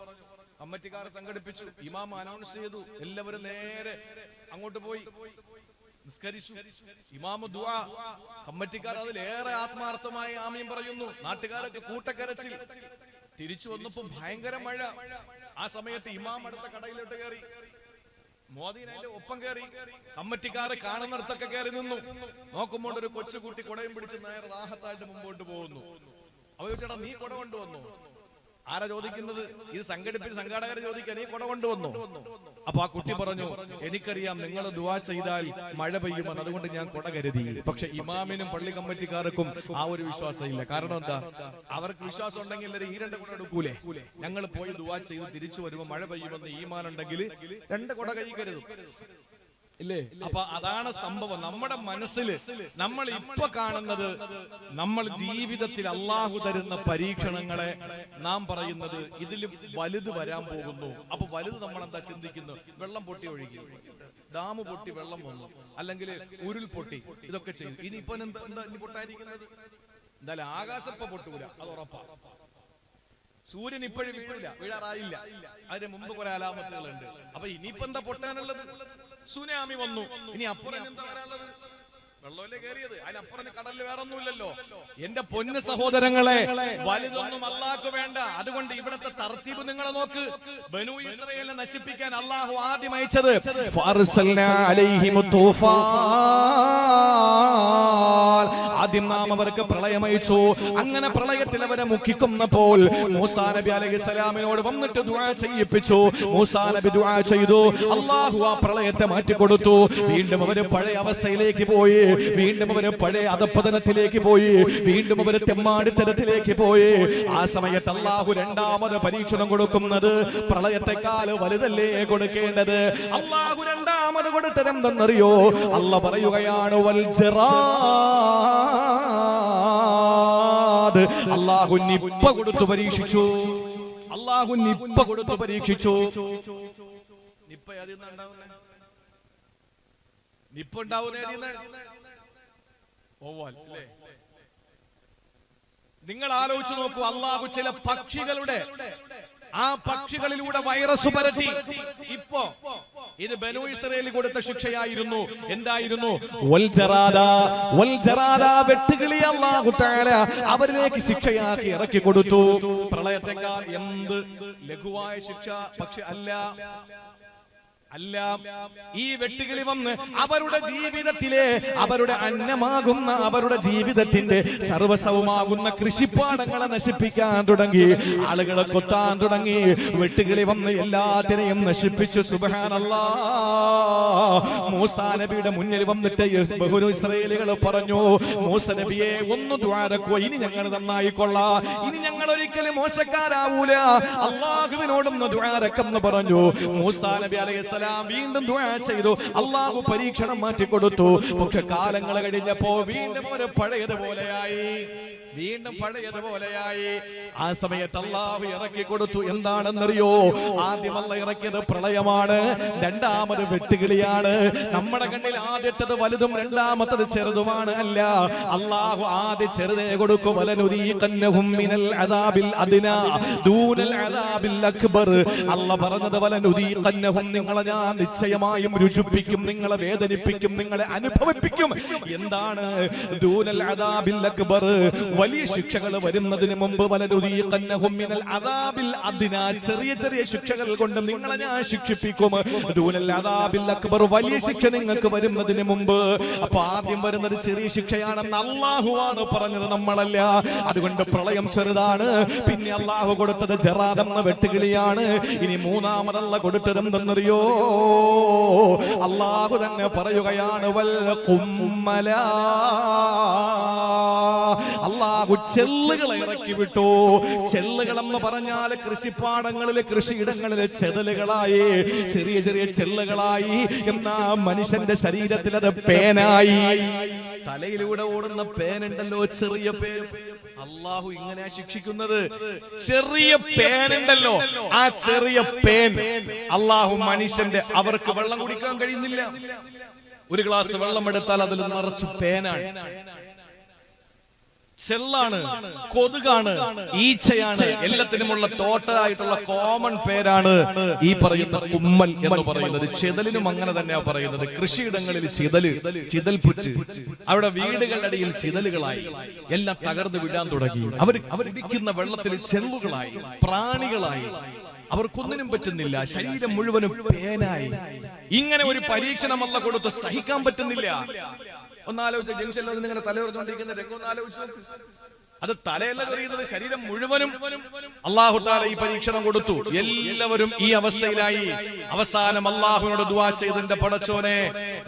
കമ്മിറ്റിക്കാരെ സംഘടിപ്പിച്ചു. ഇമാം അനൗൺസ് ചെയ്തു. എല്ലാവരും നേരെ അങ്ങോട്ട് പോയി നിസ്കരിച്ചു. ഇമാമു ദുആ, കമ്മിറ്റിക്കാർ അതിലേറെ ആത്മാർത്ഥമായി ആമീൻ പറയുന്നു. നാട്ടുകാരൊക്കെ കൂട്ടക്കരച്ചിൽ. തിരിച്ചു വന്നപ്പോ ഭയങ്കര മഴ. ആ സമയത്ത് ഇമാം അടുത്ത കടയിലോട്ട് കയറി, മോദീൻ അതിന്റെ ഒപ്പം കയറി. കമ്മിറ്റിക്കാരെ കാണുന്നിടത്തൊക്കെ കയറി നിന്നു. നോക്കുമ്പോൾ ഒരു കൊച്ചുകുട്ടി കുടയും പിടിച്ച് നേരെ റാഹത്തായിട്ട് മുമ്പോട്ട് പോകുന്നു. അവ ചോദിച്ചേട്ടാ, നീ കുട കൊണ്ടുവന്നു? ആരാ ചോദിക്കുന്നത്? ഇത് സംഘടിപ്പിച്ച് സംഘാടകരെ ചോദിക്കുക, നീ കുട കൊണ്ടുവന്നു? അപ്പൊ ആ കുട്ടി പറഞ്ഞു, എനിക്കറിയാം നിങ്ങൾ ദുആ ചെയ്താൽ മഴ പെയ്യുമെന്ന്, അതുകൊണ്ട് ഞാൻ കുട കരുതി. പക്ഷെ ഇമാമിനും പള്ളി കമ്മിറ്റിക്കാർക്കും ആ ഒരു വിശ്വാസം ഇല്ല. കാരണം എന്താ? അവർക്ക് വിശ്വാസം ഉണ്ടെങ്കിൽ എല്ലാവരും ഈ 2 കുട എടുക്കൂലേ? ഞങ്ങൾ പോയി ദുആ ചെയ്ത് തിരിച്ചു വരുമ്പോൾ മഴ പെയ്യുമെന്ന് ഈമാൻ ഉണ്ടെങ്കിൽ 2 കുട കൈ കരുതും ഇല്ലേ? അപ്പൊ അതാണ് സംഭവം. നമ്മുടെ മനസ്സിൽ നമ്മൾ ഇപ്പൊ കാണുന്നത്, നമ്മൾ ജീവിതത്തിൽ അള്ളാഹു തരുന്ന പരീക്ഷണങ്ങളെ നാം പറയുന്നത് ഇതിലും വലുത് വരാൻ പോകുന്നു. അപ്പൊ വലുത് നമ്മൾ എന്താ ചിന്തിക്കുന്നു? വെള്ളം പൊട്ടി ഒഴുകി, ഡാം പൊട്ടി വെള്ളം വന്നു, അല്ലെങ്കിൽ ഉരുൾ പൊട്ടി, ഇതൊക്കെ ചെയ്തു. ഇനിയിപ്പോ എന്താ ഇനി പൊട്ടായിരിക്കുന്നത്? എന്തായാലും ആകാശപ്പ പൊട്ടൂല, അത് ഉറപ്പാണ്. സൂര്യൻ ഇപ്പോഴും വീഴാറായില്ല, അതിന് മുമ്പ് കുറെ അലാമത്തുകളുണ്ട്. അപ്പൊ ഇനിയിപ്പോ എന്താ പൊട്ടാനുള്ളത്? സുനാമി വന്നു, ഇനി അപ്പുറം എന്താ വരാനുള്ളത്? വെള്ളമല്ലേ കയറിയത്, അതിനപ്പുറം കടലിൽ വേറെ ഒന്നുമില്ലല്ലോ. എന്റെ പൊന്ന് സഹോദരങ്ങളെ, വലുതൊന്നും അല്ലാഹു വേണ്ട. അതുകൊണ്ട് ഇവിടത്തെ തർത്തീബ് നിങ്ങൾ നോക്ക്. ബനൂ ഇസ്രായേലിനെ നശിപ്പിക്കാൻ അല്ലാഹു ആദ്യം അയച്ചത് ഫഅർസൽനാ അലൈഹിമു തൂഫാൻ. ആദ്യം നാം അവർക്ക് പ്രളയം അയച്ചു. അങ്ങനെ പ്രളയത്തിൽ അവരെ മുക്കിക്കൊന്നപ്പോൾ മൂസാ നബി അലൈഹിസ്സലാമിനോട് വന്നിട്ട് ദുആ ചെയ്യിപ്പിച്ചു. മൂസാ നബി ദുആ ചെയ്തു, അല്ലാഹു ആ പ്രളയത്തെ മാറ്റിക്കൊടുത്തു. വീണ്ടും അവര് പഴയ അവസ്ഥയിലേക്ക് പോയി. വീണ്ടും അവര് പഴയ അധപ്പതനത്തിലേക്ക് പോയി. വീണ്ടും അവര് തെമ്മാടിത്തരത്തിലേക്ക് പോയി. ആ സമയത്ത് അല്ലാഹു രണ്ടാമത് പരീക്ഷണം കൊടുക്കുന്നത് പ്രളയത്തെക്കാൾ വലുതല്ലേ കൊടുക്കേണ്ടത്? അല്ലാഹു രണ്ടാമത് കൊടുത്തത് എന്തെന്നറിയോ? അല്ലാഹു പറയുകയാണ്, വൽ ജറാദ്. അല്ലാഹു നിപ്പ കൊടുത്തു പരീക്ഷിച്ചു. അല്ലാഹു നിപ്പ കൊടുത്തു പരീക്ഷിച്ചു. നിപ്പ ഏതിന്നാ ഉണ്ടാവുന്നേ? നിപ്പ ഉണ്ടാവുന്ന ഓവൽ അല്ലേ? നിങ്ങൾ ആലോചിച്ച് നോക്കൂ. അല്ലാഹു ചില പക്ഷികളുടെ ആ പക്ഷികളിലൂടെ വൈറസ് പരത്തി. ഇപ്പോ ഇത് ബനൂ ഇസ്രായേലിന് കൊടുത്ത ശിക്ഷയായിരുന്നു. എന്തായിരുന്നു? വൽ ജറാദ, വെട്ടുകിളി അല്ലാഹു തആല അവരിലേക്ക് ശിക്ഷയാക്കി ഇറക്കി കൊടുത്തു. പ്രളയത്തെക്കാൾ എന്ത് ലഘുവായ ശിക്ഷ? പക്ഷെ അല്ല, ഈ വെട്ടുകിളി വന്ന് അവരുടെ ജീവിതത്തിലെ, അവരുടെ അന്നമാകുന്ന, അവരുടെ ജീവിതത്തിന്റെ സർവസ്വമാകുന്ന കൃഷിപ്പാടങ്ങളെ നശിപ്പിക്കാൻ തുടങ്ങി. ആളുകളെ കൊത്താൻ തുടങ്ങി. വെട്ടുകിളി വന്ന് എല്ലാത്തിനെയും നശിപ്പിച്ചു. സുബ്ഹാനല്ലാഹ്. മൂസാ നബിയുടെ മുന്നിൽ വന്നിട്ട് ബനൂ ഇസ്രായേലുകൾ പറഞ്ഞു, മൂസ നബിയെ ഒന്ന് ദുആരക്കോ, ഇനി ഞങ്ങൾ നന്നായിക്കൊള്ളാം, ഇനി ഞങ്ങൾ ഒരിക്കലും മോശക്കാരാവൂല, അല്ലാഹുവിനോടൊന്ന് ദുആരക്കെന്ന് പറഞ്ഞു. മൂസാ നബി അലൈഹി അലൈഹിസ്സലാം വീണ്ടും ദുആ ചെയ്തു. അല്ലാഹു പരീക്ഷണം മാറ്റി കൊടുത്തു. പക്ഷെ കാലങ്ങൾ കഴിഞ്ഞപ്പോ വീണ്ടും ഒരു പഴയതുപോലെയായി. ആ സമയത്ത് അല്ലാഹു ഇറക്കി കൊടുത്തു. എന്താണെന്നറിയോ? ആദ്യം അല്ലാഹു ഇറക്കിയത് പ്രളയമാണ്, രണ്ടാമത് വെട്ടുകിളിയാണ്. നമ്മുടെ കണ്ണിൽ ആദ്യത്തേത് വലുതും രണ്ടാമത്തത് ചെറുതുമാണ്. അല്ല, അല്ലാഹു ആദ്യം ചെറുതേ കൊടുക്കും. വലനുദീഖന്നഹും മിനൽ അദാബിൽ അദ്നാ ദൂനൽ അദാബിൽ അക്ബർ. അല്ലാഹു പറഞ്ഞത് വലനുദീഖന്നഹും, നിങ്ങളെ ഞാൻ നിശ്ചയമായും രുചിപ്പിക്കും, നിങ്ങളെ വേദനിപ്പിക്കും, നിങ്ങളെ അനുഭവിപ്പിക്കും. എന്താണ് ദൂനൽ അദാബിൽ അക്ബർ? വലിയ ശിക്ഷകൾ വരുന്നതിന് മുമ്പ് വലനുദീഖന്നഹും മിനൽ അദാബിൽ അദ്നാ, ചെറിയ ചെറിയ ശിക്ഷകൾ കൊണ്ട് നിങ്ങളെ ഞാൻ ശിക്ഷിപ്പിക്കും. ദൂനൽ അദാബിൽ അക്ബർ, വലിയ ശിക്ഷ നിങ്ങൾക്ക് വരുന്നതിന് മുമ്പ്. അപ്പൊ ആദ്യം വരുന്നത് ചെറിയ ശിക്ഷയാണെന്ന് അല്ലാഹുവാണ് പറഞ്ഞത്, നമ്മളല്ല. അതുകൊണ്ട് പ്രളയം ചെറുതാണ്. പിന്നെ അല്ലാഹു കൊടുത്തത് ജറാദ് എന്ന വെട്ടുകിളിയാണ്. ഇനി മൂന്നാമതല്ല കൊടുത്തത് എന്തെന്നറിയോ? അല്ലാഹു തന്നെ പറയുകയാണ്, വൽ ഖുമ്മല. അല്ലാഹു ചെല്ലുകളെ ഇറക്കി വിട്ടു. ചെല്ലുകൾ എന്ന് പറഞ്ഞാൽ കൃഷിപ്പാടങ്ങളിലെ കൃഷിയിടങ്ങളിലെ ചെതലുകളായി, ചെറിയ ചെറിയ ചെല്ലുകളായി. എന്നാ മനുഷ്യന്റെ ശരീരത്തിൽ അത് പേനായി. തലയിലൂടെ ഓടുന്ന പേനുണ്ടല്ലോ, ചെറിയ പേൻ. അല്ലാഹു ഇങ്ങനെയാ ശിക്ഷിക്കുന്നത്. ചെറിയ പേനുണ്ടല്ലോ, ആ ചെറിയ പേൻ അല്ലാഹു മനുഷ്യന്റെ, അവർക്ക് വെള്ളം കുടിക്കാൻ കഴിയുന്നില്ല. ഒരു ഗ്ലാസ് വെള്ളം എടുത്താൽ അതിൽ നിറച്ച് പേനാണ്, ചെല്ലാണ്, കൊതുകാണ്, ഈച്ചയാണ്. എല്ലാത്തിനുമുള്ള ടോട്ടലായിട്ടുള്ള കോമൺ പേരാണ് ഈ പറയുന്ന കുമ്മൽ എന്ന് പറയുന്നത്. ചെതലിനും അങ്ങനെ തന്നെയാ പറയുന്നത്. കൃഷിയിടങ്ങളിൽ ചിതൽപുറ്റ്, അവിടെ വീടുകളുടെ അടിയിൽ ചിതലുകളായി, എല്ലാം തകർന്നു വിടാൻ തുടങ്ങി. അവരിടിക്കുന്ന വെള്ളത്തിൽ ചെല്ലുകളായി, പ്രാണികളായി, അവർക്കൊന്നിനും പറ്റുന്നില്ല. ശരീരം മുഴുവനും പേനായി. ഇങ്ങനെ ഒരു പരീക്ഷണം അല്ലാഹു കൊടുത്ത് സഹിക്കാൻ പറ്റുന്നില്ല. ഒന്നാലോചിച്ച ജംഗ്ഷനിൽ നിന്ന് ഇങ്ങനെ തലയുറന്നുകൊണ്ടിരിക്കുന്ന രംഗം ഒന്നാലോചിച്ച് നോക്ക്. അത് തലയല്ല കഴിയുന്നത്, ശരീരം മുഴുവനും. അല്ലാഹു തആല ഈ പരീക്ഷണം കൊടുത്തു. എല്ലാവരും ഈ അവസ്ഥയിലായി. അവസാനം അല്ലാഹുവിനോട് ദുആ ചെയ്തതിന്റെ പടച്ചോനെ,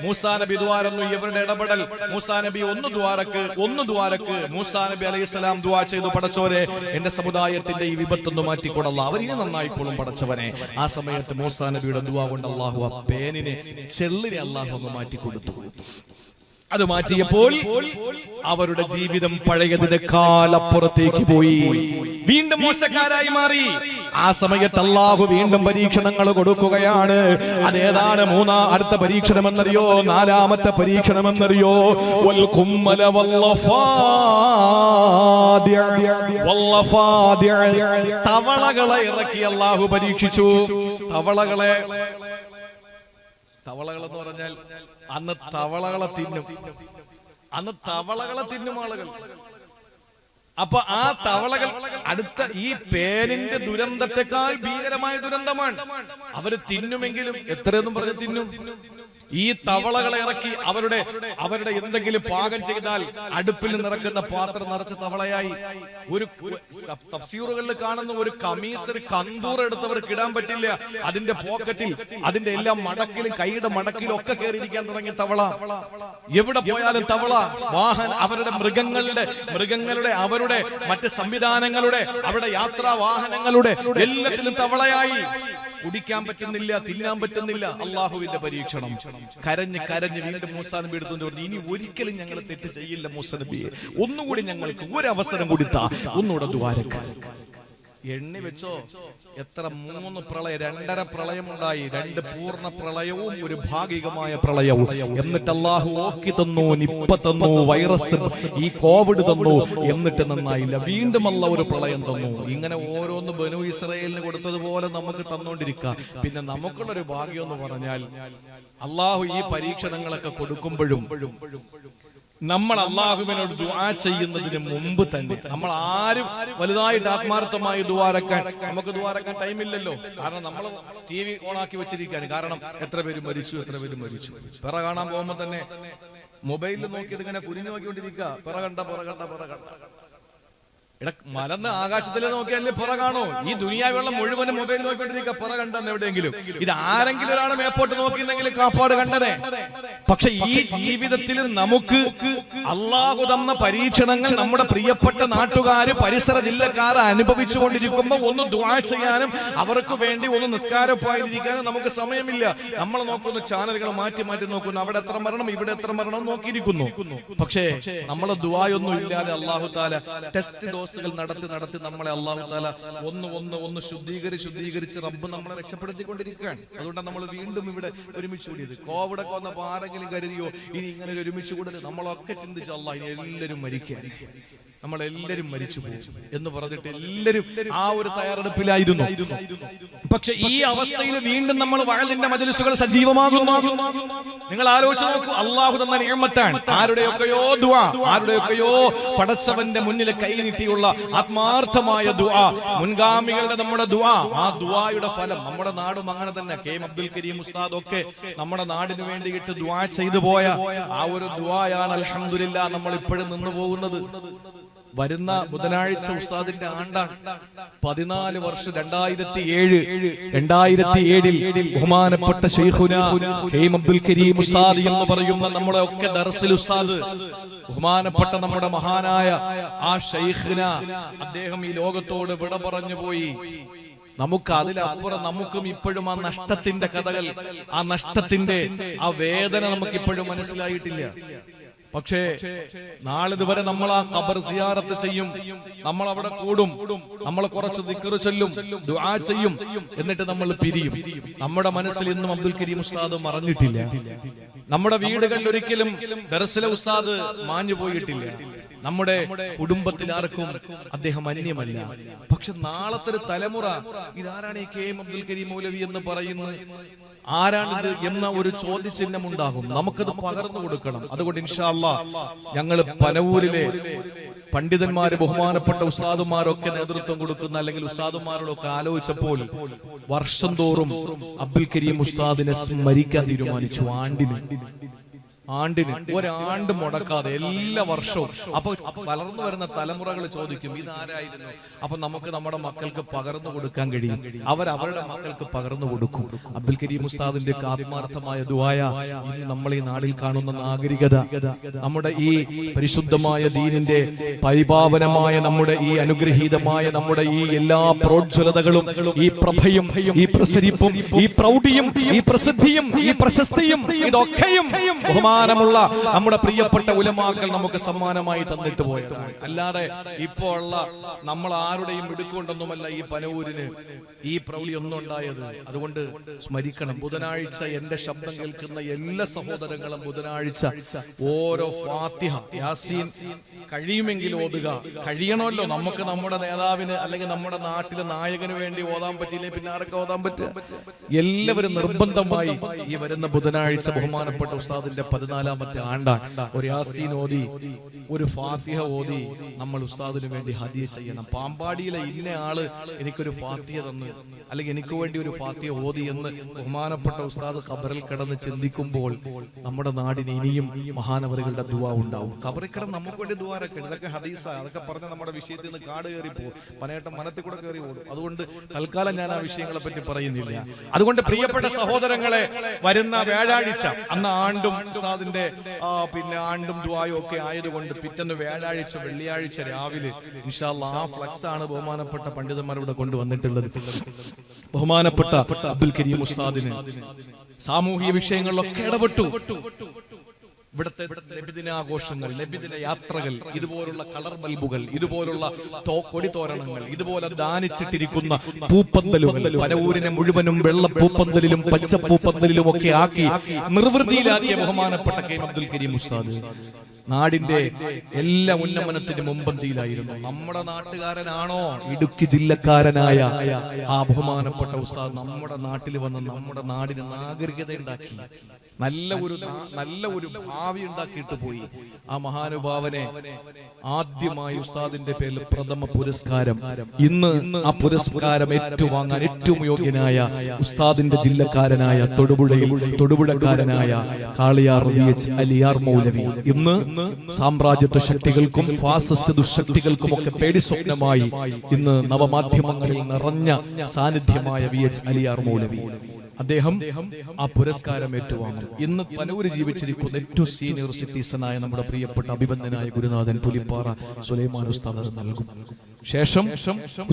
മൂസാ നബി ദുആരന്നു, ഇവരുടെ ഇടപെടൽ. മൂസാ നബി ഒന്ന് ദ്വാരക്ക് മൂസാ നബി അലൈഹിസ്സലാം ദുആ ചെയ്തു, പടച്ചോനെ എന്റെ സമുദായത്തിന്റെ ഈ വിപത്തൊന്ന് മാറ്റിക്കൊടല്ല, അവരിനി നന്നായിക്കോളും പടച്ചവനെ. ആ സമയത്ത് മൂസാ നബിയുടെ ദുആ കൊണ്ട് അല്ലാഹു ആ പേനിനെ, ചെള്ളിനെ അല്ലാഹു ഒന്ന് മാറ്റിക്കൊടുത്തു. അത് മാറ്റിയപ്പോൾ അവരുടെ ജീവിതം പഴയതിനേക്കാൾ അപ്പുറത്തേക്ക് പോയി, വീണ്ടും മോശക്കാരായി മാറി. ആ സമയത്ത് അല്ലാഹു വീണ്ടും പരീക്ഷണങ്ങൾ കൊടുക്കുകയാണ്. അതേതാണ് അടുത്ത പരീക്ഷണം എന്നറിയോ? നാലാമത്തെ പരീക്ഷണം എന്നറിയോ? വൽ ഖുമ്മല വല്ലഫാദിഅ, തവളകളെ ഇറക്കി അല്ലാഹു പരീക്ഷിച്ചു. തവളകളെ എന്ന് പറഞ്ഞാൽ അന്ന് തവളകളെ തിന്നും ആളുകൾ. അപ്പൊ ആ തവളകൾ അടുത്ത ഈ പേനിന്റെ ദുരന്തത്തെക്കാൾ ഭീകരമായ ദുരന്തമാണ്. അവര് തിന്നുമെങ്കിലും എത്രയെന്നും പറഞ്ഞ് തിന്നും. ഈ തവളകളെ ഇറക്കി അവരുടെ എന്തെങ്കിലും പാകം ചെയ്താൽ അടുപ്പിൽ നിറക്കുന്ന പാത്രം നിറച്ച തവളയായി. ഒരു തഫ്സീറുകളിൽ കാണുന്ന ഒരു കമീസ്, ഒരു കന്തൂർ എടുത്തവർക്ക് ഇടാൻ പറ്റില്ല. അതിന്റെ പോക്കറ്റിൽ, അതിന്റെ എല്ലാ മടക്കിലും, കൈയുടെ മടക്കിലും ഒക്കെ കയറിയിരിക്കാൻ തുടങ്ങി തവള. എവിടെ പോയാലും തവള. അവരുടെ മൃഗങ്ങളുടെ അവരുടെ മറ്റ് സംവിധാനങ്ങളുടെ, അവരുടെ യാത്രാ വാഹനങ്ങളുടെ എല്ലാത്തിലും തവളയായി. കുടിക്കാൻ പറ്റുന്നില്ല, തിന്നാൻ പറ്റുന്നില്ല. അള്ളാഹുവിന്റെ പരീക്ഷണം. കരഞ്ഞ് വീണ്ടും മൂസാ നബി എടുത്തുകൊണ്ട് പറഞ്ഞു, ഇനി ഒരിക്കലും ഞങ്ങൾ തെറ്റ് ചെയ്യില്ല മൂസാ നബിയെ, ഒന്നുകൂടി ഞങ്ങൾക്ക് ഒരു അവസരം കൊടുത്താ, ഒന്നുകൂടെ ദ്വാരക. എണ്ണി വെച്ചോ എത്ര? 3 പ്രളയം, 2.5 പ്രളയമുണ്ടായി. 2 പൂർണ്ണ പ്രളയവും ഒരു ഭാഗികമായ പ്രളയവും. എന്നിട്ട് അല്ലാഹു ഓക്കി തന്നു, നിപ്പ തന്നു, വൈറസ്, ഈ കോവിഡ് തന്നു. എന്നിട്ട് നന്നായില്ല, വീണ്ടും അല്ലാഹു ഒരു പ്രളയം തന്നു. ഇങ്ങനെ ഓരോന്ന് ബനു ഇസ്രായേലിന് കൊടുത്തതുപോലെ നമുക്ക് തന്നോണ്ടിരിക്കുക. പിന്നെ നമുക്കുള്ളൊരു ഭാഗ്യം എന്ന് പറഞ്ഞാൽ അല്ലാഹു ഈ പരീക്ഷണങ്ങളൊക്കെ കൊടുക്കുമ്പോഴും നമ്മൾ അല്ലാഹുവിനോട് ദുആ ചെയ്യുന്നതിന് മുമ്പ് തന്നെ നമ്മൾ ആരും വലുതായിട്ട് ആത്മാർത്ഥമായി നമുക്ക് ദുആരക്കാൻ ടൈമില്ലല്ലോ. കാരണം നമ്മൾ TV ഓണാക്കി വെച്ചിരിക്കുകയാണ്. കാരണം എത്ര പേര് മരിച്ചു. പിറ കാണാൻ പോകുമ്പോ തന്നെ മൊബൈലിൽ നോക്കിയിട്ട് ഇങ്ങനെ കുനിഞ്ഞു നോക്കിക്കൊണ്ടിരിക്കുക. പിറ കണ്ട. മലന്ന് ആകാശത്തിൽ നോക്കിയാലേ പുറ കാണോ? ഈ ദുനിയാവുള്ള മുഴുവനും മൊബൈൽ നോക്കിക്കൊണ്ടിരിക്കുക, പുറ കണ്ടെന്ന് എവിടെയെങ്കിലും? ഇത് ആരെങ്കിലും ഒരാൾ മേപ്പോട്ട് നോക്കിയിരുന്നെങ്കിൽ കാപ്പാട് കണ്ടനെ. പക്ഷെ ഈ ജീവിതത്തിൽ നമുക്ക് അള്ളാഹു തന്ന പരീക്ഷണങ്ങൾ നമ്മുടെ പ്രിയപ്പെട്ട നാട്ടുകാര്, പരിസര ജില്ലക്കാർ അനുഭവിച്ചുകൊണ്ടിരിക്കുമ്പോ ഒന്ന് ദുആ ചെയ്യാനും അവർക്ക് വേണ്ടി ഒന്ന് നിസ്കാരപ്പായിരിക്കാനും നമുക്ക് സമയമില്ല. നമ്മൾ നോക്കുന്ന ചാനലുകൾ മാറ്റി മാറ്റി നോക്കുന്നു, അവിടെ എത്ര മരണം ഇവിടെ എത്ര മരണം നോക്കിയിരിക്കുന്നു. പക്ഷേ നമ്മളെ ദുആയൊന്നും ഇല്ലാതെ അള്ളാഹു താല ടെസ്റ്റ് ഡോസുകൾ നടത്തി നമ്മളെ അള്ളാഹു താല ഒന്ന് ശുദ്ധീകരിച്ച് റബ്ബ് നമ്മളെ രക്ഷപ്പെടുത്തിക്കൊണ്ടിരിക്കുകയാണ്. അതുകൊണ്ടാണ് നമ്മൾ വീണ്ടും ഇവിടെ ഒരുമിച്ച് കൂടിയത്. കോവിഡൊക്കെ വന്നപ്പോൾ ആരെങ്കിലും കരുതിയോ ഇനി ഇങ്ങനെ ഒരു ഒരുമിച്ച് കൂടല്? നമ്മളൊക്കെ ചിന്തിച്ചു അള്ളാഹ് ഇനി എല്ലാവരും മരിക്കാൻ, നമ്മളെല്ലാരും മരിച്ചു പോകും എന്ന് പറഞ്ഞിട്ട് എല്ലാവരും ആ ഒരു തയ്യാറെടുപ്പിലായിരുന്നു. പക്ഷെ ഈ അവസ്ഥയിൽ വീണ്ടും നമ്മൾ വഅദിന്റെ മജ്‌ലിസുകൾ സജീവമാകുന്നു. നിങ്ങൾ ആലോചിച്ച് നോക്കൂ, അള്ളാഹു തന്ന നിഅമത്താണ്. ആരുടെയൊക്കെയോ ദുആ, ആരുടെയൊക്കെയോ പടച്ചവന്റെ മുന്നിൽ കൈ നീട്ടിയുള്ള ആത്മാർത്ഥമായ ദുആ, മുൻഗാമികളുടെ നമ്മുടെ ദുആ, ആ ദുആയുടെ ഫലം നമ്മുടെ നാടും അങ്ങനെ തന്നെ. കെ അബ്ദുൽ കരീം ഉസ്താദ് ഒക്കെ നമ്മുടെ നാടിന് വേണ്ടിയിട്ട് ദുആ ചെയ്തു പോയ ആ ഒരു ദുആയാണ് അൽഹംദുലില്ലാഹ് നമ്മൾ ഇപ്പോഴും നിന്നു പോകുന്നത്. വരുന്ന ബുധനാഴ്ച ഉസ്താദിന്റെ ആണ്ടാണ്. 14 വർഷം 2007 ബഹുമാനപ്പെട്ട ശൈഖുനാ കെ അബ്ദുൽ കരീം ഉസ്താദ് എന്ന് പറയുന്ന നമ്മുടെ ഒക്കെ ദർസിൽ ഉസ്താദ്, ബഹുമാനപ്പെട്ട നമ്മുടെ മഹാനായ ആ ശൈഖിന, അദ്ദേഹം ഈ ലോകത്തോട് വിട പറഞ്ഞു പോയി. നമുക്ക് അതിലപ്പുറം നമുക്കും ഇപ്പോഴും ആ നഷ്ടത്തിന്റെ കഥകൾ, ആ നഷ്ടത്തിന്റെ ആ വേദന നമുക്ക് ഇപ്പോഴും മനസ്സിലായിട്ടില്ല. പക്ഷേ നാളിതുവരെ നമ്മൾ ആ ഖബർ സിയാറത്ത് ചെയ്യും, നമ്മൾ അവിടെ കൂടും, നമ്മൾ കുറച്ച് ദിക്ർ ചൊല്ലും, ദുആ ചെയ്യും, എന്നിട്ട് നമ്മൾ പിരിയും. നമ്മുടെ മനസ്സിൽ ഇന്നും അബ്ദുൽ കരീം ഉസ്താദ് മറന്നിട്ടില്ല. നമ്മുടെ വീടുകളിൽ ഒരിക്കലും ദർസിലെ ഉസ്താദ് മാഞ്ഞു പോയിട്ടില്ല. നമ്മുടെ കുടുംബത്തിൽ ആർക്കും അദ്ദേഹം അന്യമല്ല. പക്ഷെ നാളത്തെ ഒരു തലമുറ ഇതാരാണ് ഈ കെ എം അബ്ദുൽ കരീം മൗലവി എന്ന് പറയുന്നത്, ആരാണിത് എന്ന ഒരു ചോദ്യചിഹ്നം ഉണ്ടാകും. നമുക്കത് പകർന്നു കൊടുക്കണം. അതുകൊണ്ട് ഇൻഷാ അല്ലാഹ് ഞങ്ങൾ പനവൂരിലെ പണ്ഡിതന്മാര്, ബഹുമാനപ്പെട്ട ഉസ്താദുമാരൊക്കെ നേതൃത്വം കൊടുക്കുന്ന അല്ലെങ്കിൽ ഉസ്താദുമാരോടൊക്കെ ആലോചിച്ചപ്പോൾ വർഷം തോറും അബ്ദുൽ കരീം ഉസ്താദിനെ സ്മരിക്കാൻ തീരുമാനിച്ചു. ആണ്ടിന് ഒരാണ്ട് മുടക്കാതെ എല്ലാ വർഷവും. അപ്പൊ വളർന്നു വരുന്ന തലമുറകൾ ചോദിക്കും ഇതാരായിരുന്നു. അപ്പൊ നമുക്ക് നമ്മുടെ മക്കൾക്ക് പകർന്നു കൊടുക്കാൻ കഴിയും, അവരവരുടെ മക്കൾക്ക് പകർന്നു കൊടുക്കും. അബ്ദുൽ കരീം ഉസ്താദിന്റെ ആത്മാർത്ഥമായ ദുആയ ഇന്ന് നമ്മൾ ഈ നാടിൽ കാണുന്ന നാഗരികത, നമ്മുടെ ഈ പരിശുദ്ധമായ ദീനിന്റെ പരിപാവനമായ നമ്മുടെ ഈ അനുഗ്രഹീതമായ നമ്മുടെ ഈ എല്ലാ പ്രോജ്വലതകളും, ഈ പ്രഭയും ഈ പ്രസരിപ്പും ഈ പ്രൗഢിയും ഈ പ്രസിദ്ധിയും ഈ പ്രശസ്തിയും ഇതൊക്കെയും ബഹുമാനമുള്ള നമ്മുടെ പ്രിയപ്പെട്ട ഉലമാക്കൾ നമുക്ക് സമ്മാനമായി തന്നിട്ട് പോയതാണ്. അല്ലാതെ ഇപ്പോ ഉള്ള നമ്മൾ ആരുടെയും ഇടുക്കൊണ്ടൊന്നുമല്ല ഈ പനവൂരിന് ഈ പ്രൗഢി ഒന്നും ഉണ്ടായത്. അതുകൊണ്ട് സ്മരിക്കണം. ബുധനാഴ്ച എന്റെ ശബ്ദം കേൾക്കുന്ന എല്ലാ സഹോദരങ്ങളും ബുധനാഴ്ച ഓരോ ഫാത്തിഹ യാസീൻ കഴിയുമെങ്കിൽ ഓതുക. കഴിയണമല്ലോ, നമുക്ക് നമ്മുടെ നേതാവിന് അല്ലെങ്കിൽ നമ്മുടെ നാട്ടിലെ നായകന് വേണ്ടി ഓതാൻ പറ്റിയില്ലേ പിന്നെ ആരൊക്കെ ഓതാൻ പറ്റുക? എല്ലാവരും നിർബന്ധമായി ഈ വരുന്ന ബുധനാഴ്ച ബഹുമാനപ്പെട്ട ഉസ്താദിന്റെ 14ാമത്തെ ആണ്ടാണ്. ഒരു യാസീൻ ഓതി, ഒരു ഫാത്തിഹ ഓതി നമ്മൾ ഉസ്താദിന് വേണ്ടി ഹദിയ ചെയ്യണം. പാമ്പാടിയിലെ ഇന്ന ആള് എനിക്കൊരു ഫാത്തിഹ തന്നു അല്ലെങ്കിൽ എനിക്ക് വേണ്ടി ഒരു ഫാത്തിഹ ഓതി എന്ന് ബഹുമാനപ്പെട്ട ഉസ്താദ് ഖബറിൽ കിടന്ന് ചിന്തിക്കുമ്പോൾ നമ്മുടെ നാടിന് ഇനിയും മഹാനവറുകളുടെ ദുആ ഉണ്ടാവും. ഖബറിൽ കിടന്ന് നമുക്ക് വേണ്ടി ദുആരൊക്കെ, ഇതൊക്കെ ഹദീസ, അതൊക്കെ പറഞ്ഞ നമ്മുടെ വിഷയത്തിൽ നിന്ന് കാട് കയറി പോകും, പനയേട്ടം മനത്തിൽ കൂടെ കയറി ഓടും. അതുകൊണ്ട് തൽക്കാലം ഞാൻ ആ വിഷയങ്ങളെ പറ്റി പറയുന്നില്ല. അതുകൊണ്ട് പ്രിയപ്പെട്ട സഹോദരങ്ങളെ, വരുന്ന വ്യാഴാഴ്ച അന്ന് ആണ്ടും ഉസ്താദിന്റെ പിന്നെ ആണ്ടും ദുആയും ഒക്കെ ആയതുകൊണ്ട് പിറ്റേന്ന് വ്യാഴാഴ്ച വെള്ളിയാഴ്ച രാവിലെ ഇൻഷാ അല്ലാഹ് ആ ഫ്ലക്സ് ആണ് ബഹുമാനപ്പെട്ട പണ്ഡിതന്മാരോട് കൊണ്ടുവന്നിട്ടുള്ളത്. ബഹുമാനപ്പെട്ട അബ്ദുൽ കരീം ഉസ്താദിന് സാമൂഹിക വിഷയങ്ങളിലൊക്കെ ഇടപെട്ടു. ഇവിടുത്തെ നബിദിനാഘോഷങ്ങൾ, നബിദിന യാത്രകൾ, ഇതുപോലുള്ള കളർ ബൾബുകൾ, ഇതുപോലുള്ള കൊടിത്തോരണങ്ങൾ, ഇതുപോലെ ദാനിച്ചിട്ടിരിക്കുന്ന പൂപ്പന്തലുകൾ, പനവൂരിനെ മുഴുവനും വെള്ള പൂപ്പന്തലിലും പച്ചപ്പൂപ്പന്തലിലും ഒക്കെ ആക്കി നിർവൃതിയിലാക്കിയ ബഹുമാനപ്പെട്ട കെ അബ്ദുൽ കരീം ഉസ്താദ് നാടിന്റെ എല്ലാ ഉന്നമനത്തിന് മുമ്പന്തിയിലായിരുന്നു. നമ്മുടെ നാട്ടുകാരനാണോ? ഇടുക്കി ജില്ലക്കാരനായ ആ ബഹുമാനപ്പെട്ട ഉസ്താദ് നമ്മുടെ നാട്ടിൽ വന്ന് നമ്മുടെ നാടിന് നാഗരികത ഉണ്ടാക്കി. നല്ല ഒരു ഭാവി ഉണ്ടാക്കിയിട്ട് പോയി. ആ മഹാനുഭാവനെ ആദ്യമായി ഉസ്താദിന്റെ പേരിൽ പ്രഥമ പുരസ്കാരം, ഇന്ന് ആ പുരസ്കാരം ഏറ്റുവാങ്ങാൻ ഏറ്റവും യോഗ്യനായ ഉസ്താദിന്റെ ജില്ലക്കാരനായ തൊടുപുഴക്കാരനായ കാളിയാർ അലിയാർ മൗലവി ഇന്ന് സാമ്രാജ്യത്വ ശക്തികൾക്കും ഫാസിസ്റ്റ് ദുശക്തികൾക്കും ഒക്കെ പേടി സ്വപ്നമായി ഇന്ന് നവമാധ്യമങ്ങളിൽ നിറഞ്ഞ സാന്നിധ്യമായ അലിയാർ മൗലവി, അദ്ദേഹം ആ പുരസ്കാരം ഏറ്റുവാങ്ങും. ഇന്ന് പനൂര് ജീവിച്ചിരിക്കുന്ന ഏറ്റവും സീനിയർ സിറ്റിസനായ നമ്മുടെ പ്രിയപ്പെട്ട അഭിബന്ധനായ ഗുരുനാഥൻ പുലിപ്പാറ സുലൈമാൻ ഉസ്താദ് അത് നൽകും. ശേഷം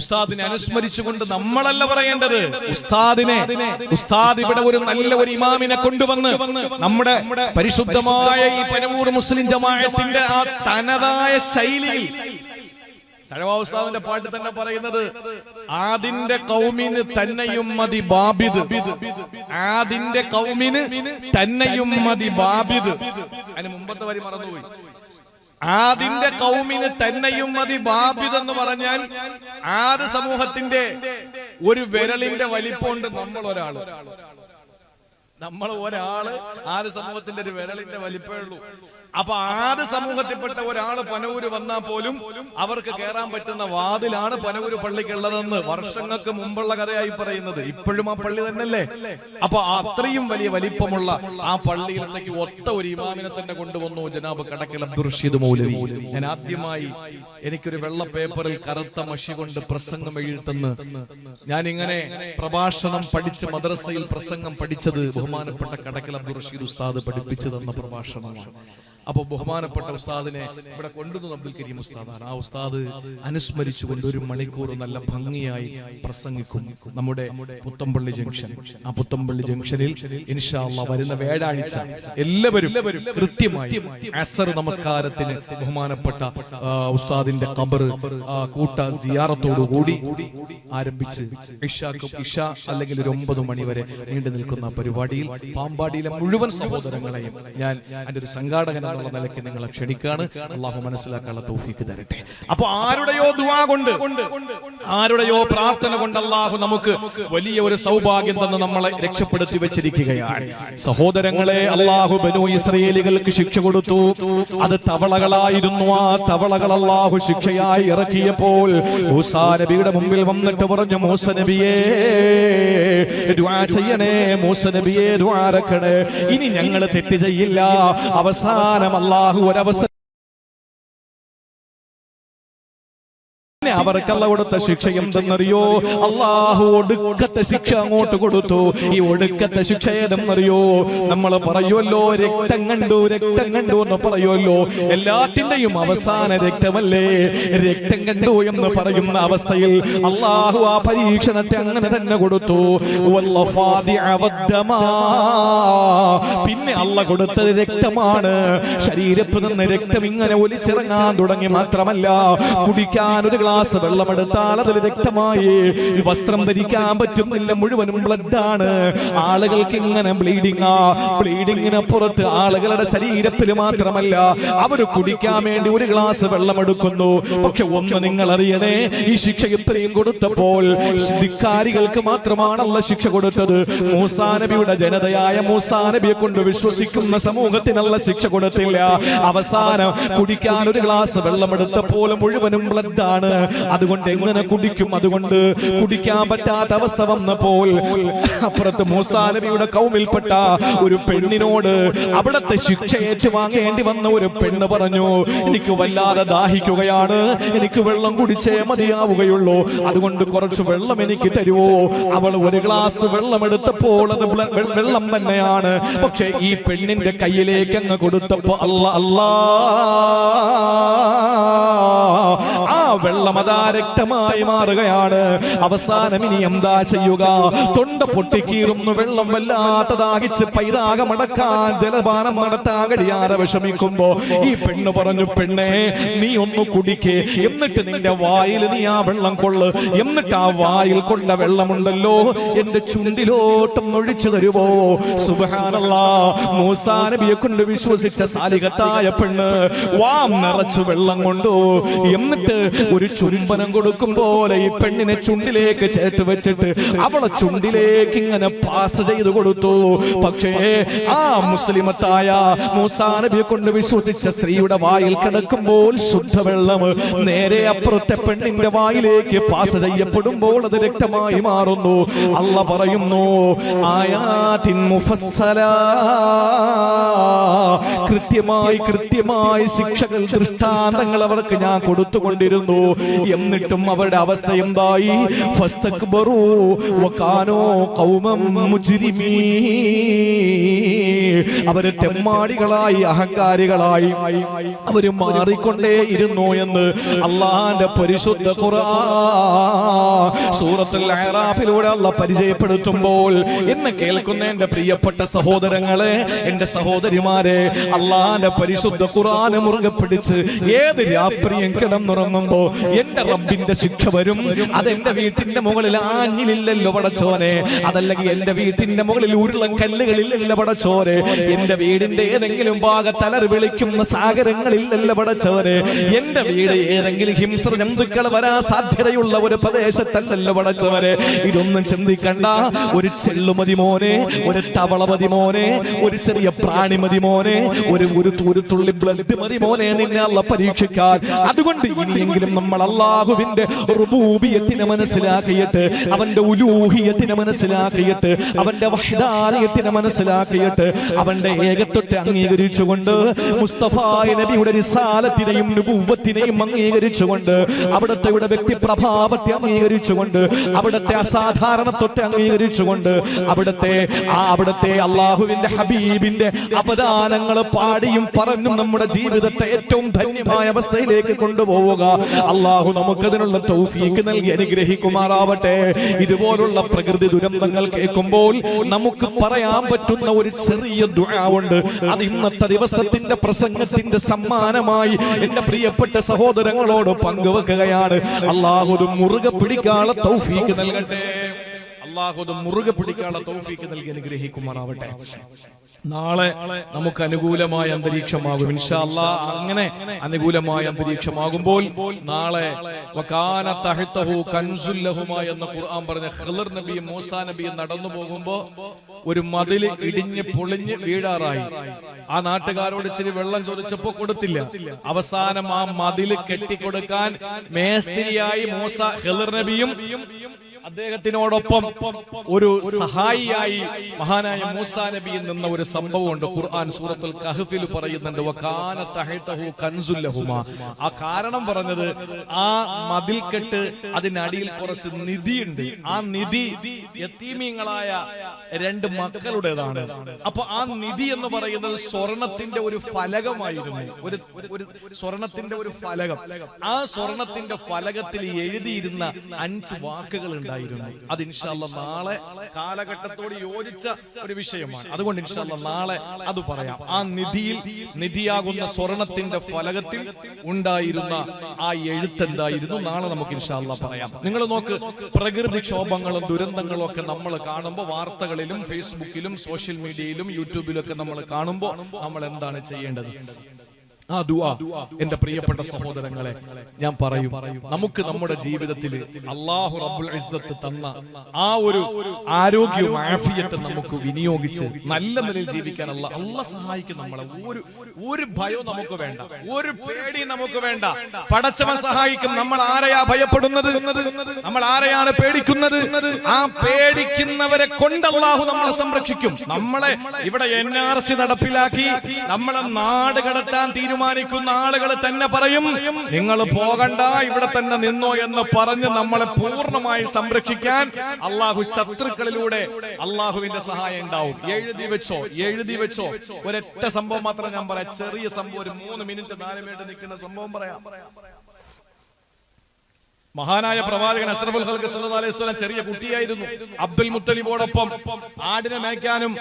ഉസ്താദിനെ അനുസ്മരിച്ചുകൊണ്ട് നമ്മളല്ല പറയേണ്ടത്, ഉസ്താദ് ഇവിടെ ഒരു നല്ല ഒരു ഇമാമിനെ കൊണ്ടുവന്ന് നമ്മുടെ പരിശുദ്ധമായ ഈ പനവൂർ മുസ്ലിം ജമാഅത്തിന്റെ ആ തനതായ ശൈലിയിൽ, തഴവാ ഉസ്താദിന്റെ പാട്ട് തന്നെ പറയുന്നത്, ആദിന്റെ കൗമിന് തന്നെയും മതി ബാബിദ്, ആദിന്റെ കൗമിന് തന്നെയും മതി ബാബിദ്. അതിന് മുമ്പത്തെ വരി മറന്നുപോയി. ആദിന്റെ കൗമിന് തന്നെയും മതി ബാബിദ് എന്ന് പറഞ്ഞാൽ ആദ് സമൂഹത്തിന്റെ ഒരു വിരലിന്റെ വലിപ്പമുണ്ട്. നമ്മൾ ഒരാള് ആദ് സമൂഹത്തിന്റെ ഒരു വിരലിന്റെ വലിപ്പമേ ഉള്ളൂ. അപ്പൊ ആദ് സമൂഹത്തിൽപ്പെട്ട ഒരാള് പനവൂര് വന്നാൽ പോലും അവർക്ക് കയറാൻ പറ്റുന്ന വാതിലാണ് പനവൂര് പള്ളിക്കുള്ളതെന്ന് വർഷങ്ങൾക്ക് മുമ്പുള്ള കഥയായി പറയുന്നത്. ഇപ്പോഴും ആ പള്ളി തന്നെയല്ലേ. അപ്പൊ അത്രയും വലിയ വലിപ്പമുള്ള ആ പള്ളിയിലത്തേക്ക് ഒത്ത ഒരു ഇമാമിനെ തന്നെ കൊണ്ടുവന്നു ജനാബ് കടക്കൽ അബ്ദുർ റഷീദ് മൗലവി. ഞാൻ ആദ്യമായി എനിക്കൊരു വെള്ള പേപ്പറിൽ കറുത്ത മഷി കൊണ്ട് പ്രസംഗം എഴുതുന്ന, ഞാൻ ഇങ്ങനെ പ്രഭാഷണം പഠിച്ച് മദ്രസയിൽ പ്രസംഗം പഠിച്ചത് ബഹുമാനപ്പെട്ട കടക്കൽ അബ്ദുർ റഷീദ് ഉസ്താദ് പഠിപ്പിച്ചു തന്ന പ്രഭാഷണമാണ്. അപ്പൊ ബഹുമാനപ്പെട്ട ഉസ്താദിനെ ഇവിടെ കൊണ്ടുവന്നു അബ്ദുൽ കരീം ഉസ്താദാണ്. ആ ഉസ്താദ് അനുസ്മരിച്ചുകൊണ്ട് 1 മണിക്കൂർ നല്ല ഭംഗിയായി പ്രസംഗിക്കും നമ്മുടെ പുത്തമ്പള്ളി ജംഗ്ഷൻ. ആ പുത്തമ്പള്ളി ജംഗ്ഷനിൽ ഇൻഷാ അല്ലാഹ് വരുന്ന വ്യാഴാഴ്ച എല്ലാവരും കൃത്യമായി അസർ നമസ്കാരത്തിന് ബഹുമാനപ്പെട്ട ഉസ്താദിന്റെ ഖബർ കൂട്ട സിയാറത്തോടു കൂടി ആരംഭിച്ച് ഇഷ അല്ലെങ്കിൽ ഒരു 9 മണി വരെ നീണ്ടു നിൽക്കുന്ന പരിപാടിയിൽ പാമ്പാടിയിലെ മുഴുവൻ സഹോദരങ്ങളെയും ഞാൻ അതിന്റെ ഒരു സംഘാടകൻ എന്നുള്ള നിലയ്ക്ക് നിങ്ങളെ ക്ഷണിക്കാണ്. അള്ളാഹു മനസ്സിലാക്കാനുള്ള തൗഫീക്ക് തരട്ടെ. അപ്പൊ ആരുടെയോ ദുആ കൊണ്ട്, ആരുടെയോ പ്രാർത്ഥന കൊണ്ട് അള്ളാഹു നമുക്ക് വലിയ ഒരു സൗഭാഗ്യം തന്ന് നമ്മളെ രക്ഷപ്പെടുത്തി വെച്ചിരിക്കുകയാണ്. സഹോദരങ്ങളെ, അള്ളാഹു ബനൂ ഇസ്രായേലികൾക്ക് ശിക്ഷ കൊടുത്തു. അത് തവളകളായിരുന്നു. ആ തവളകൾ അള്ളാഹു ശിക്ഷയായി ഇറക്കിയപ്പോൾ മൂസാ നബിയുടെ മുമ്പിൽ വന്നിട്ട് പറഞ്ഞു, മൂസ നബിയേ ദുആ ചെയ്യണേ, മൂസ നബിയേ ദുആ ഇറക്കണേ, ഇനി ഞങ്ങൾ തെറ്റ് ചെയ്യില്ല. അവസാനം അല്ലാഹു ഒരവസരം അവർക്ക് അല്ലാഹു കൊടുത്ത ശിക്ഷ എന്തെന്നറിയോ? അല്ലാഹു ഒടുക്കത്തെ ശിക്ഷ അങ്ങോട്ട് കൊടുത്തു. ഈ ഒടുക്കത്തെ ശിക്ഷ ഏതെന്നറിയോ? നമ്മൾ പറയുമല്ലോ രക്തം കണ്ടു എന്ന് പറയുമല്ലോ. എല്ലാത്തിന്റെയും അവസാന രക്തമല്ലേ? രക്തം കണ്ടു എന്ന് പറയുന്ന അവസ്ഥയിൽ അല്ലാഹു ആ പരീക്ഷണത്തെ അങ്ങനെ തന്നെ കൊടുത്തു. പിന്നെ അല്ലാഹു കൊടുത്തത് രക്തമാണ്. ശരീരത്തിൽ നിന്ന് രക്തം ഇങ്ങനെ ഒലിച്ചിറങ്ങാൻ തുടങ്ങി. മാത്രമല്ല, കുടിക്കാൻ ഒരു ഗ്ലാസ് വെള്ളമെടുത്താൽ അതിൽ രക്തമായി. വസ്ത്രം ധരിക്കാൻ പറ്റുന്നില്ല, മുഴുവനും ബ്ലഡാണ്. ആളുകൾക്ക് ഇങ്ങനെ ബ്ലീഡിങ്ങിന് പുറത്ത് ആളുകളുടെ ശരീരത്തിൽ മാത്രമല്ല, അവർ കുടിക്കാൻ വേണ്ടി ഒരു ഗ്ലാസ് വെള്ളമെടുക്കുന്നു. പക്ഷെ ഒന്ന് നിങ്ങൾ അറിയണേ, ഈ ശിക്ഷ ഇത്രയും കൊടുത്തപ്പോൾ ധിക്കാരികൾക്ക് മാത്രമാണല്ല ശിക്ഷ കൊടുത്തത്. മൂസാ നബിയുടെ ജനതയായ മൂസാ നബിയെ കൊണ്ട് വിശ്വസിക്കുന്ന സമൂഹത്തിനല്ല ശിക്ഷ കൊടുത്തില്ല. അവസാനം കുടിക്കാൻ ഒരു ഗ്ലാസ് വെള്ളമെടുത്തപ്പോൾ മുഴുവനും ബ്ലഡാണ്. അതുകൊണ്ട് എങ്ങനെ കുടിക്കും? അതുകൊണ്ട് കുടിക്കാൻ പറ്റാത്ത അവസ്ഥ വന്നപ്പോൾ അപ്പുറത്ത് മൂസാ നബിയുടെ കൗമിൽപ്പെട്ട ഒരു പെണ്ണിനോട് അവിടത്തെ ശിക്ഷ ഏറ്റുവാങ്ങേണ്ടി വന്ന ഒരു പെണ്ണ് പറഞ്ഞു, എനിക്ക് വല്ലാതെ ദാഹിക്കുകയാണ്, എനിക്ക് വെള്ളം കുടിച്ചേ മതിയാവുകയുള്ളൂ, അതുകൊണ്ട് കുറച്ച് വെള്ളം എനിക്ക് തരുവോ? അവൾ ഒരു ഗ്ലാസ് വെള്ളം എടുത്തപ്പോൾ അത് വെള്ളം തന്നെയാണ്. പക്ഷെ ഈ പെണ്ണിന്റെ കയ്യിലേക്ക് അങ്ങ് കൊടുത്തപ്പോ അല്ലാ ആ വെള്ളം അതാ രക്തമായി മാറുകയാണ്. അവസാനം ഇനി എന്താ ചെയ്യുക? തൊണ്ട പൊട്ടിക്കീറുന്നു. വെള്ളം വല്ലാത്ത ദാഹിച്ച് പൈതാകമടക്കാൻ ജലപാനം നടത്താൻ കഴിയാതെ വിഷമിക്കുമ്പോ ഈ പെണ്ണ് പറഞ്ഞു, പെണ്ണേ നീ ഒന്ന് കുടിക്കേ, എന്നിട്ട് നിന്റെ വായിൽ നീ ആ വെള്ളം കൊള്ളു, എന്നിട്ട് ആ വായിൽ കൊണ്ട വെള്ളമുണ്ടല്ലോ എന്റെ ചുണ്ടിലോട്ടം ഒഴിച്ചു തരുവോ? സുബ്ഹാനല്ലാഹ്, മൂസാ നബിയെ കൊണ്ട് വിശ്വസിച്ച സാലിഹത്തായ പെണ്ണ് വാം നിറച്ചു വെള്ളം കൊണ്ടു. എന്നിട്ട് ഒരു ചുംബനം കൊടുക്കും പോലെ ഈ പെണ്ണിനെ ചുണ്ടിലേക്ക് ചേർത്ത് വെച്ചിട്ട് അവളെ ചുണ്ടിലേക്ക് ഇങ്ങനെ പാസ് ചെയ്തു കൊടുത്തു. പക്ഷേ ആ മുസ്ലിമത്തായ മൂസാ നബിയെ കൊണ്ട് വിശ്വസിച്ച സ്ത്രീയുടെ വായിൽ കിടക്കുമ്പോൾ ശുദ്ധവെള്ളം നേരെ അപ്പുറത്തെ പെണ്ണിന്റെ വായിലേക്ക് പാസ് ചെയ്യപ്പെടുമ്പോൾ അത് രക്തമായി മാറുന്നു. അല്ലാഹ് പറയുന്നു, ആയാതിൻ മുഫസ്സല, കൃത്യമായി ശിക്ഷകൾ ദൃഷ്ടാന്തങ്ങൾ അവർക്ക് ഞാൻ കൊടുത്തുകൊണ്ടിരുന്നു. എന്നിട്ടും അവരുടെ അവസ്ഥ എന്തായി? ഫസ്തക്ബറു വകാനൂ ഖൗമൻ മുജ്രിമീൻ, അവര് തെമ്മാടികളായി അഹങ്കാരികളായി അവര് മാറിക്കൊണ്ടേയിരുന്നു എന്ന് അള്ളാന്റെ പരിശുദ്ധ ഖുർആൻ സൂറത്തുൽ അഅറാഫിലൂടെ അല്ലാഹ് പരിചയപ്പെടുത്തുമ്പോൾ എന്നെ കേൾക്കുന്ന എന്റെ പ്രിയപ്പെട്ട സഹോദരങ്ങളെ, എന്റെ സഹോദരിമാരെ, അള്ളാന്റെ പരിശുദ്ധ ഖുർആനെ മുറുകെ പിടിച്ച് ഏത് രാത്രിയും കിടന്നുറങ്ങുമ്പോ എന്റെ റബ്ബിന്റെ ശിക്ഷ വരും. അതെന്റെ വീട്ടിന്റെ മുകളിൽ ആഞ്ഞിലില്ലല്ലോ പടച്ചോനെ, അതല്ലെങ്കിൽ എന്റെ വീട്ടിന്റെ മുകളിൽ ഉരുളൻ കല്ലുകളില്ലല്ലോ പടച്ചോനെ, എന്റെ വീടിന്റെ ഏതെങ്കിലും ഭാഗത്തലറി വിളിക്കുന്ന സാഗരങ്ങളില്ലല്ലോ പടച്ചോനെ, എന്റെ വീട് ഏതെങ്കിലും ഹിംസ്ര ജന്തുക്കൾ വരാൻ സാധ്യതയുള്ള ഒരു പ്രദേശത്തല്ലല്ലോ പടച്ചോനെ. ഇതൊന്നും ചിന്തിക്കണ്ട. ഒരു ചെള്ളുമതി മോനെ, ഒരു തവള മതി മോനെ, ഒരു ചെറിയ പ്രാണി മതി മോനെ, ഒരു തുള്ളി ബ്ലഡ് മതി മോനെ നിന്നെ അല്ലാഹ് പരീക്ഷിക്കാൻ. അതുകൊണ്ട് ഇനിയെങ്കിലും നമ്മൾ അല്ലാഹുവിന്റെ റുബൂബിയത്തിനെ മനസ്സിലാക്കിയിട്ട്, അവന്റെ ഉലൂഹിയത്തിനെ മനസ്സിലാക്കിയിട്ട്, അവന്റെ വഹ്ദാനിയത്തിനെ മനസ്സിലാക്കിയിട്ട്, അവന്റെ ഏകത്വത്തെ അംഗീകരിച്ചുകൊണ്ട്, മുസ്തഫ നബിയുടെ റിസാലത്തിനെയും നുബുവ്വത്തിനെയും അംഗീകരിച്ചുകൊണ്ട്, അവിടുത്തെ വ്യക്തിപ്രഭാവത്തെ അംഗീകരിച്ചുകൊണ്ട്, അവിടുത്തെ അസാധാരണത്വത്തെ അംഗീകരിച്ചുകൊണ്ട്, അവിടുത്തെ അള്ളാഹുവിന്റെ ഹബീബിന്റെ അപദാനങ്ങൾ പാടിയും പറഞ്ഞും നമ്മുടെ ജീവിതത്തെ ഏറ്റവും ധന്യമായ അവസ്ഥയിലേക്ക് കൊണ്ടുപോവുക. അള്ളാഹു നമുക്കതിനുള്ള തൗഫീക്ക് നൽകി അനുഗ്രഹിക്കുമാറാവട്ടെ. ഇതുപോലുള്ള പ്രകൃതി ദുരന്തങ്ങൾ കേൾക്കുമ്പോൾ നമുക്ക് പറയാൻ പറ്റുന്ന ഒരു ചെറിയ ദുആ ഉണ്ട്. അത് ഇന്നത്തെ ദിവസത്തിന്റെ പ്രസംഗത്തിന്റെ സമ്മാനമായി എന്റെ പ്രിയപ്പെട്ട സഹോദരങ്ങളോട് പങ്കുവെക്കുകയാണ്. അള്ളാഹു മുറുകെ പിടിക്കാനുള്ള തൗഫീക്ക് നൽകട്ടെ. അള്ളാഹു മുറുകെ പിടിക്കാനുള്ള തൗഫീക്ക് നൽകി അനുഗ്രഹിക്കുമാറാവട്ടെ. നാളെ നമുക്ക് അനുകൂലമായ അന്തരീക്ഷമാകും ഇൻഷാ അല്ലാഹ്. അങ്ങനെ അനുകൂലമായ അന്തരീക്ഷമാകുമ്പോൾ നാളെ വകാന തഹ്തഹു കൻസുൽ ലഹുമാ എന്ന ഖുർആൻ പറഞ്ഞ ഖിളർ നബിയും മൂസാ നബിയും നടന്നു പോകുമ്പോ ഒരു മതില് ഇടിഞ്ഞ് പൊളിഞ്ഞ് വീഴാറായി. ആ നാട്ടുകാരോട് ഇച്ചിരി വെള്ളം ചോദിച്ചപ്പോ കൊടുത്തില്ല. അവസാനം ആ മതില് കെട്ടിക്കൊടുക്കാൻ മേസ്തിരിയായി മൂസാ ഖിളർ നബിയും അദ്ദേഹത്തിനോടൊപ്പം ഒരു സഹായിയായി മഹാനായ മൂസാ നബിയിൽ നിന്ന ഒരു സംഭവമുണ്ട്. ഖുർആൻ സൂറത്തുൽ കഹ്ഫിൽ പറയുന്നുണ്ട്, വകാന തഹ്തഹു കൻസുൽ ലഹുമാ. ആ കാരണം പറഞ്ഞത് ആ മതിൽക്കെട്ട് അതിനടിയിൽ കുറച്ച് നിധിയുണ്ട്. ആ നിധി യതീമീങ്ങളായ രണ്ട് മക്കളുടേതാണ്. അപ്പൊ ആ നിധി എന്ന് പറയുന്നത് സ്വർണത്തിന്റെ ഒരു ഫലകമായിരുന്നു. ഒരു സ്വർണത്തിന്റെ ഒരു ഫലകം. ആ സ്വർണത്തിന്റെ ഫലകത്തിൽ എഴുതിയിരുന്ന 5 വാക്കുകൾ ഉണ്ടായിരുന്നു. അത് ഇൻഷാ അല്ലാഹ് നാളെ കാലഘട്ടത്തോട് യോജിച്ച ഒരു വിഷയമാണ്. അതുകൊണ്ട് ഇൻഷാ അല്ലാഹ് നാളെ അത് പറയാം. ആ നിധിയാകുന്ന സ്വർണത്തിന്റെ ഫലകത്തിൽ ഉണ്ടായിരുന്ന ആ എഴുത്തെന്തായിരുന്നു നാളെ നമുക്ക് ഇൻഷാ അല്ലാഹ് പറയാം. നിങ്ങൾ നോക്ക്, പ്രകൃതിക്ഷോഭങ്ങളും ദുരന്തങ്ങളും ഒക്കെ നമ്മൾ കാണുമ്പോൾ വാർത്തകളിലും ഫേസ്ബുക്കിലും സോഷ്യൽ മീഡിയയിലും യൂട്യൂബിലും ഒക്കെ നമ്മൾ കാണുമ്പോൾ നമ്മൾ എന്താണ് ചെയ്യേണ്ടത്? ആ ദുആ എന്റെ പ്രിയപ്പെട്ട സഹോദരങ്ങളെ ഞാൻ പറയും, നമുക്ക് നമ്മുടെ ജീവിതത്തിൽ അല്ലാഹു റബ്ബുൽ ഇസ്സത്ത് തന്ന ആ ഒരു ആരോഗ്യവും ആഫിയത്തും നമുക്ക് വിനിയോഗിച്ച് നല്ല നിലയിൽ ജീവിക്കാൻ അല്ലാഹ് സഹായിക്കും നമ്മളെ. ഒരു ഭയവും നമുക്ക് വേണ്ട, ഒരു പേടി നമുക്ക് വേണ്ട. പടച്ചവൻ സഹായിക്കും. നമ്മൾ ആരെയാ ഭയപ്പെടുന്നത്? നമ്മൾ ആരെയാണ് പേടിക്കുന്നത്? ആ പേടിക്കുന്നവരെ കൊണ്ട് അല്ലാഹു നമ്മളെ സംരക്ഷിക്കും. നമ്മളെ ഇവിടെ NRC നടപ്പിലാക്കി നമ്മളെ നാട് കടത്താൻ തീരുമാനിക്കുന്ന ആളുകൾ തന്നെ പറയും, നിങ്ങൾ പോകണ്ട, ഇവിടെ തന്നെ നിന്നോ എന്ന് പറഞ്ഞ് നമ്മളെ പൂർണ്ണമായി സംരക്ഷിക്കാൻ അള്ളാഹു ശത്രുക്കളിലൂടെ അള്ളാഹുവിന്റെ സഹായം ഉണ്ടാവും. എഴുതി വെച്ചോ. ഒരൊറ്റ സംഭവം മാത്രം ഞാൻ പറയാം. ചെറിയ സംഭവം, ഒരു 3 മിനിറ്റ് 4 മിനിറ്റ് നിൽക്കുന്ന സംഭവം പറയാം. മഹാനായ പ്രവാചകൻ അഷ്റഫുൽ ഖൽഖ് സല്ലല്ലാഹു അലൈഹി വസല്ലം ചെറിയ കുട്ടിയായിരുന്നു. അബ്ദുൽ മുത്തലിബോടൊപ്പം ആടിനെ മേയ്ക്കാനും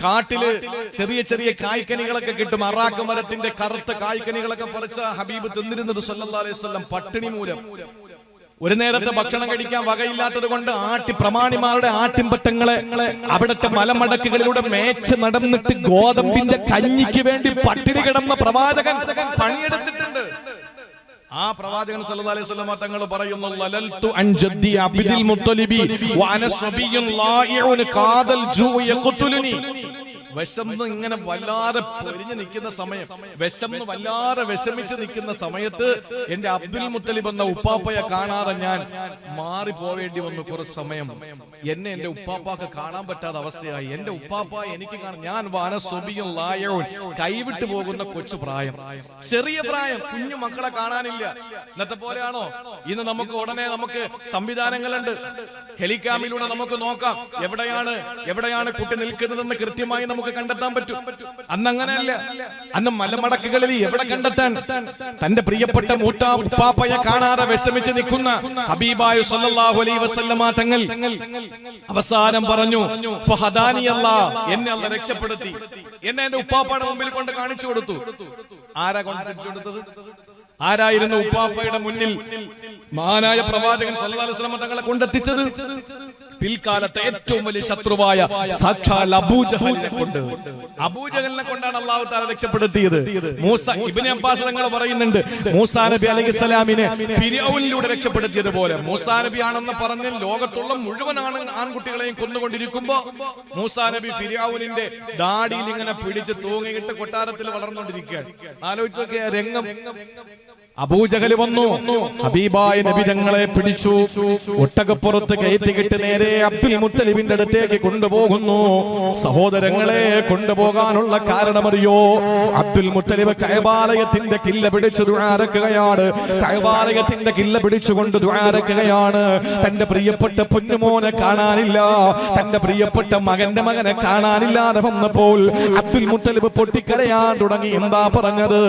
കാട്ടില് ചെറിയ ചെറിയ കായ്ക്കനികളൊക്കെ കിട്ടും. അറാഖ് മരത്തിന്റെ കറുത്ത കായ്ക്കനികളൊക്കെ പറിച്ച ഹബീബ് തിന്നിരുന്നത് സല്ലല്ലാഹു അലൈഹി വസല്ലം പട്ടിണി മൂലം. ഒരു നേരത്തെ ഭക്ഷണം കഴിക്കാൻ വകയില്ലാത്തത് കൊണ്ട് പ്രമാണിമാരുടെ ആട്ടിൻപറ്റങ്ങളെ അവിടുത്തെ മലമടക്കുകളിലൂടെ മേച്ച് നടന്നിട്ട് ഗോതമ്പിന്റെ കഞ്ഞിക്ക് വേണ്ടി പട്ടിണി കിടന്ന പ്രവാചകൻ പണിയെടുത്തിട്ടുണ്ട്. ആ പ്രവാചകൻ സല്ലല്ലാഹു അലൈഹി വസല്ലം തങ്ങൾ പറയുന്നു ലലൽതു അൻ ജദ്ദി അബ്ദുൽ മുത്തലിബി വഅന സബിയ്യുൻ ലായിഉൻ ഖാദൽ ജൂ യഖ്തുലുനി. വിശന്ന് ഇങ്ങനെ വല്ലാതെ പൊരിഞ്ഞു നിൽക്കുന്ന സമയം, വിശന്ന് വല്ലാതെ വിഷമിച്ച് നിൽക്കുന്ന സമയത്ത് എന്റെ അബ്ദുൽ മുത്തലിബ് എന്ന ഉപ്പാപ്പയെ കാണാതെ ഞാൻ മാറിപ്പോവേണ്ടി വന്നു. കുറച്ച് സമയം എന്നെ എന്റെ ഉപ്പാപ്പാക്ക് കാണാൻ പറ്റാത്ത അവസ്ഥയായി. എന്റെ ഉപ്പാപ്പ എനിക്ക് ഞാൻ വാനസ്വബിയും ലായവും കൈവിട്ടു പോകുന്ന കൊച്ചു പ്രായം, ചെറിയ പ്രായം, കുഞ്ഞു മക്കളെ കാണാനില്ല. ഇന്നത്തെ പോലെയാണോ? ഇന്ന് നമുക്ക് ഉടനെ നമുക്ക് സംവിധാനങ്ങളുണ്ട്, ഹെലികാമിലൂടെ നമുക്ക് നോക്കാം എവിടെയാണ് കുട്ടി നിൽക്കുന്നതെന്ന് കൃത്യമായി നമുക്ക് കണ്ടെത്താൻ പറ്റും. അന്ന് അങ്ങനെയല്ല. അന്ന് മലമടക്കുകളിൽ എവിടെ കണ്ടെത്താൻ? തന്റെ പ്രിയപ്പെട്ട മൂത്ത ഉപ്പാപ്പയെ കാണാതെ വിഷമിച്ച് നിൽക്കുന്ന ഹബീബായ സല്ലല്ലാഹു അലൈഹി വസല്ലമ തങ്ങൾ അവസാനം പറഞ്ഞു ഫഹദാനി അല്ലാഹ്, എന്നെ അല്ലാഹ് രക്ഷപ്പെടുത്തി. എന്നെ എന്റെ ഉപ്പാപ്പയുടെ മുമ്പിൽ കൊണ്ട് കാണിച്ചു കൊടുത്തു. ആരാ കാണിച്ചു കൊടുത്തത്? ആരായിരുന്നു ഉപ്പാപ്പയുടെ മുന്നിൽ മഹാനായ പ്രവാചകൻ സല്ലല്ലാഹു അലൈഹി വസല്ലം തങ്ങളെ കൊണ്ടെത്തിച്ചത്? പിൽക്കാലത്തെ ഏറ്റവും വലിയ ശത്രുവായ സാക്ഷാൽ അബൂജഹലിനെ കൊണ്ടാണ് അല്ലാഹു തആല രക്ഷപ്പെടുത്തിയത്. മൂസ ഇബ്നു അബ്ബാസ് തങ്ങൾ പറയുന്നുണ്ട്, മൂസാ നബി അലൈഹിസ്സലാമിനെ ഫിർഔനിലൂടെ രക്ഷപ്പെടുത്തിയതുപോലെ മൂസാ നബി ആണെന്ന് പറഞ്ഞ് ലോകത്തുള്ള മുഴുവൻ ആൺകുട്ടികളെയും കൊന്നുകൊണ്ടിരിക്കുമ്പോ മൂസാ നബി ഫിർഔനിന്റെ ദാടിയിൽ ഇങ്ങനെ പിടിച്ച് തൂങ്ങിയിട്ട് കൊട്ടാരത്തിൽ വളർന്നുകൊണ്ടിരിക്കുകയാണ്. ആലോചിച്ച് നോക്കിയ രംഗം. അബൂജഹൽ വന്നു, ഹബീബായ നബി തങ്ങളെ പിടിച്ചു, ഒട്ടകപ്പുറത്ത് കയറ്റിക്കിട്ട് നേരെ അബ്ദുൽ മുത്തലിബിന്റെ അടുത്തേക്ക് കൊണ്ടുപോകുന്നു. സഹോദരങ്ങളെ, കൊണ്ടുപോകാനുള്ള കാരണമറിയോ? അബ്ദുൽ മുത്തലിബ് കഅബാലയത്തിന്റെ കില്ല പിടിച്ചു ദുആരക്കുകയാണ്. കഅബാലയത്തിന്റെ കില്ല പിടിച്ചുകൊണ്ട് ദുആരക്കുകയാണ്. തന്റെ പ്രിയപ്പെട്ട പൊന്നുമോനെ കാണാനില്ല, തന്റെ പ്രിയപ്പെട്ട മകനെ കാണാനില്ലാതെ വന്നപ്പോൾ അബ്ദുൽ മുത്തലിബ് പൊട്ടിക്കരയാൻ തുടങ്ങി. എന്താ പറഞ്ഞത്?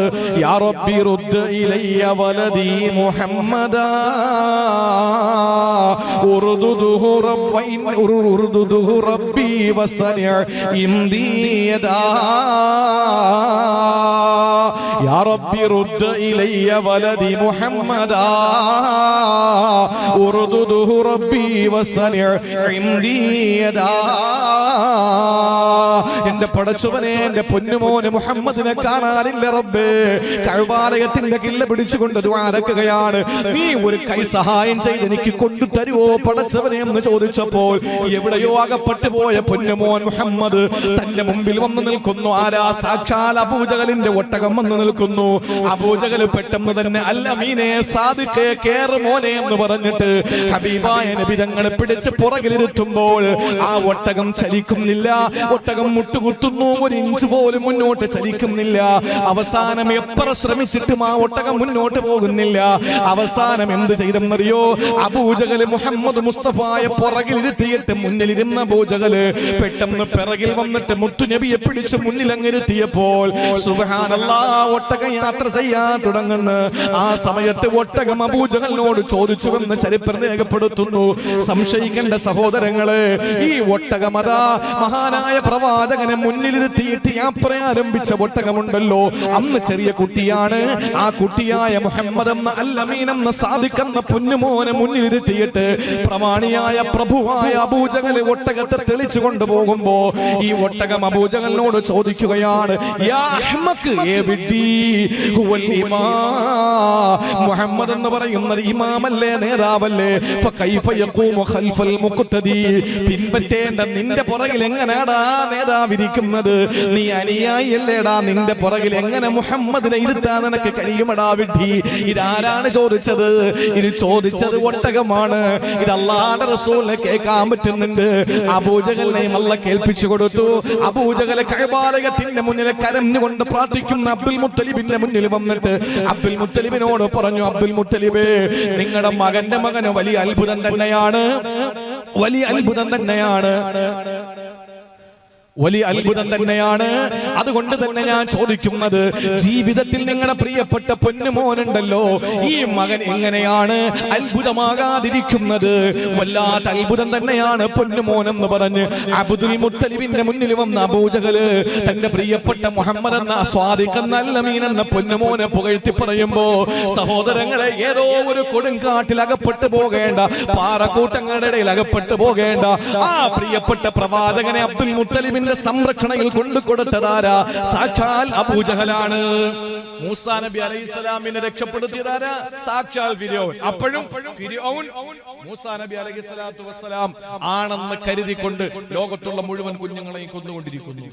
യാ റബ്ബി റുദ്ദ് ഇലയ്യ ولدي محمدا أردده ربي واصطنع عندي يدا يا ربي رد إلي ولدي محمدا أردده ربي واصطنع عندي يدا. എന്റെ പടച്ചവനെ, എന്റെ പൊന്നുമോനെ മുഹമ്മദിനെ കാണാനില്ല റബ്ബേ. കഅബാലയത്തിന്റെ കില്ല പിടിച്ചുകൊണ്ട് ദുആരക്കുകയാണ്. നീ ഒരു കൈ സഹായം ചെയ്ത് എനിക്ക് കൊണ്ടു തരുവോ പടച്ചവനെ എന്ന് ചോദിച്ചപ്പോൾ എവിടെയോ അകപ്പെട്ടു പോയ പൊന്നുമോൻ മുഹമ്മദ് തന്റെ മുമ്പിൽ വന്നു നിൽക്കുന്നു. ആരാ? സാക്ഷാൽ അബൂജഹലിന്റെ ഒട്ടകം വന്നു നിൽക്കുന്നു. അബൂജഹൽ പെട്ടെന്ന് തന്നെ അല്ല മീനെ സാദിഖേ കേറ് മോനെ എന്ന് പറഞ്ഞിട്ട് ഹബീബായ നബി തങ്ങളെ പിടിച്ച് പുറകിലിരുത്തുമ്പോൾ ആ ഒട്ടകം ചലിക്കുന്നില്ല. ഒട്ടകം മുട്ടുകുത്തുന്നു, ഒരു ഇഞ്ച് പോലും മുന്നോട്ട് ചലിക്കുന്നില്ല. അവസാനം എത്ര ശ്രമിച്ചിട്ടും ആ ഒട്ടകം മുന്നോട്ട് പോകുന്നില്ല. അവസാനം എന്ത് ചെയ്തെന്നറിയോ? അബൂജഹൽ മുഹമ്മദ് മുസ്തഫായെ പുറകിലിരുത്തിയിട്ട് മുന്നിലിരുന്ന അബൂജഹൽ പെട്ടെന്ന് പിറകിൽ വന്നിട്ട് മുത്തുനബിയെ പിടിച്ച് മുന്നിൽ അങ്ങിരുത്തിയപ്പോൾ സുബ്ഹാനല്ലാഹ്, ഒട്ടകം യാത്ര ചെയ്യാൻ തുടങ്ങുന്നു. ആ സമയത്ത് ഒട്ടകം അബൂജഹലിനോട് ചോദിച്ചുവെന്ന് ചരിത്രം രേഖപ്പെടുത്തുന്നു. സംശയിക്കേണ്ട സഹോദരങ്ങളെ, ഈ ഒട്ടകമതാ മഹാനായ പ്രവാചകനെ മുന്നിലിരുത്തിയിട്ട് യാത്ര ആരംഭിച്ച ഒട്ടകമുണ്ടല്ലോ, അന്ന് ചെറിയ കുട്ടിയാണ്. ആ കുട്ടിയായ മുഹമ്മദ് എന്ന അല്ലമീൻ എന്ന സാദിഖ് എന്ന പൊന്നുമോനെ മുന്നിലിരുത്തിയിട്ട് പ്രമാണിയായ പ്രഭുവായ അബൂജഹൽ ഒട്ടകത്തെ തെളിച്ചു കൊണ്ടുപോകുമ്പോ ഈ ഒട്ടകം അബൂജഹലിനോട് ചോദിക്കുകയാണ്, യാ അഹ്മക്ക് ഏ വിഡ്ഢി ഹുവൽ ഇമാം, മുഹമ്മദ് എന്ന് പറയുന്നത് ഇമാമല്ലേ, നേതാവല്ലേ? ഫകൈഫ യഖൂമു ഖൽഫൽ മുഖ്തദി, പിൻപറ്റേണ്ട നിന്റെ പുറകിൽ എങ്ങനെയാടാ നേതാവിരിക്കുന്നത്? നീ അനുയായിയല്ലേടാ, നിന്റെ പുറകിൽ എങ്ങനെ മുഹമ്മദിനെ ഇരുത്താൻ നിനക്ക് കഴിയുമടാ വിഡ്ഢി? ഇതാരാണ് ചോദിച്ചത്? ഇത് ചോദിച്ചത് ഒട്ടകമാണ്. ഇത് അല്ലാഹുവിന്റെ റസൂലിനെ കേൾക്കാൻ പറ്റുന്നുണ്ട്. അബൂജഹലിനെയും അല്ലാഹ് കേൾപ്പിച്ചു കൊടുത്തു. അബൂജഹൽ കഅബാലയത്തിന്റെ മുന്നിൽ കരഞ്ഞുകൊണ്ട് പ്രാർത്ഥിക്കുന്ന അബ്ദുൽ മുത്തലിബിന്റെ മുന്നിൽ വന്നിട്ട് അബ്ദുൽ മുത്തലിബിനോട് പറഞ്ഞു, അബ്ദുൽ മുത്തലിബേ, നിങ്ങളുടെ മകന്റെ മകന് വലിയ അത്ഭുതം തന്നെയാണ്, വലിയ അത്ഭുതം തന്നെയാണ്, വലിയ അത്ഭുതം തന്നെയാണ്. അതുകൊണ്ട് തന്നെ ഞാൻ ചോദിക്കുന്നത്, ജീവിതത്തിൽ നിങ്ങളുടെ പ്രിയപ്പെട്ട പൊന്നുമോനുണ്ടല്ലോ, ഈ മകൻ എങ്ങനെയാണ് അത്ഭുതമാകാതിരിക്കുന്നത്? വല്ലാത്ത അത്ഭുതം തന്നെയാണ് പൊന്നുമോൻ എന്ന് പറഞ്ഞ് അബ്ദുൽ മുത്തലിബിന്റെ മുന്നിൽ വന്ന അബൂജഹൽ തന്റെ പ്രിയപ്പെട്ട മുഹമ്മദ് എന്ന സ്വാദിഖ് എന്ന അല്ലമീൻ എന്ന പൊന്നുമോനെ പുകഴ്ത്തി പറയുമ്പോ, സഹോദരങ്ങളെ, ഏതോ ഒരു കൊടുങ്കാട്ടിൽ അകപ്പെട്ടു പോകേണ്ട, പാറക്കൂട്ടങ്ങളുടെ ഇടയിൽ അകപ്പെട്ടു പോകേണ്ട ആ പ്രിയപ്പെട്ട പ്രവാചകനെ അബ്ദുൽ മുത്തലിബിന്റെ സംരക്ഷണയിൽ കൊണ്ടുകൊടുത്തതാരാ? സാക്ഷാൽ അബൂജഹലാണ്. മൂസാ നബി അലൈഹിസ്സലാമിനെ രക്ഷപ്പെടുത്തിയതാരാ? സാക്ഷാൽ ഫിർഔൻ. അപ്പോഴും ഫിർഔൻ മൂസാ നബി അലൈഹിസ്സലാത്തു വസ്സലാം ആണെന്ന് കരുതിക്കൊണ്ട് ലോകത്തുള്ള മുഴുവൻ കുഞ്ഞുങ്ങളെയും കൊന്നുകൊണ്ടിരിക്കുന്നു.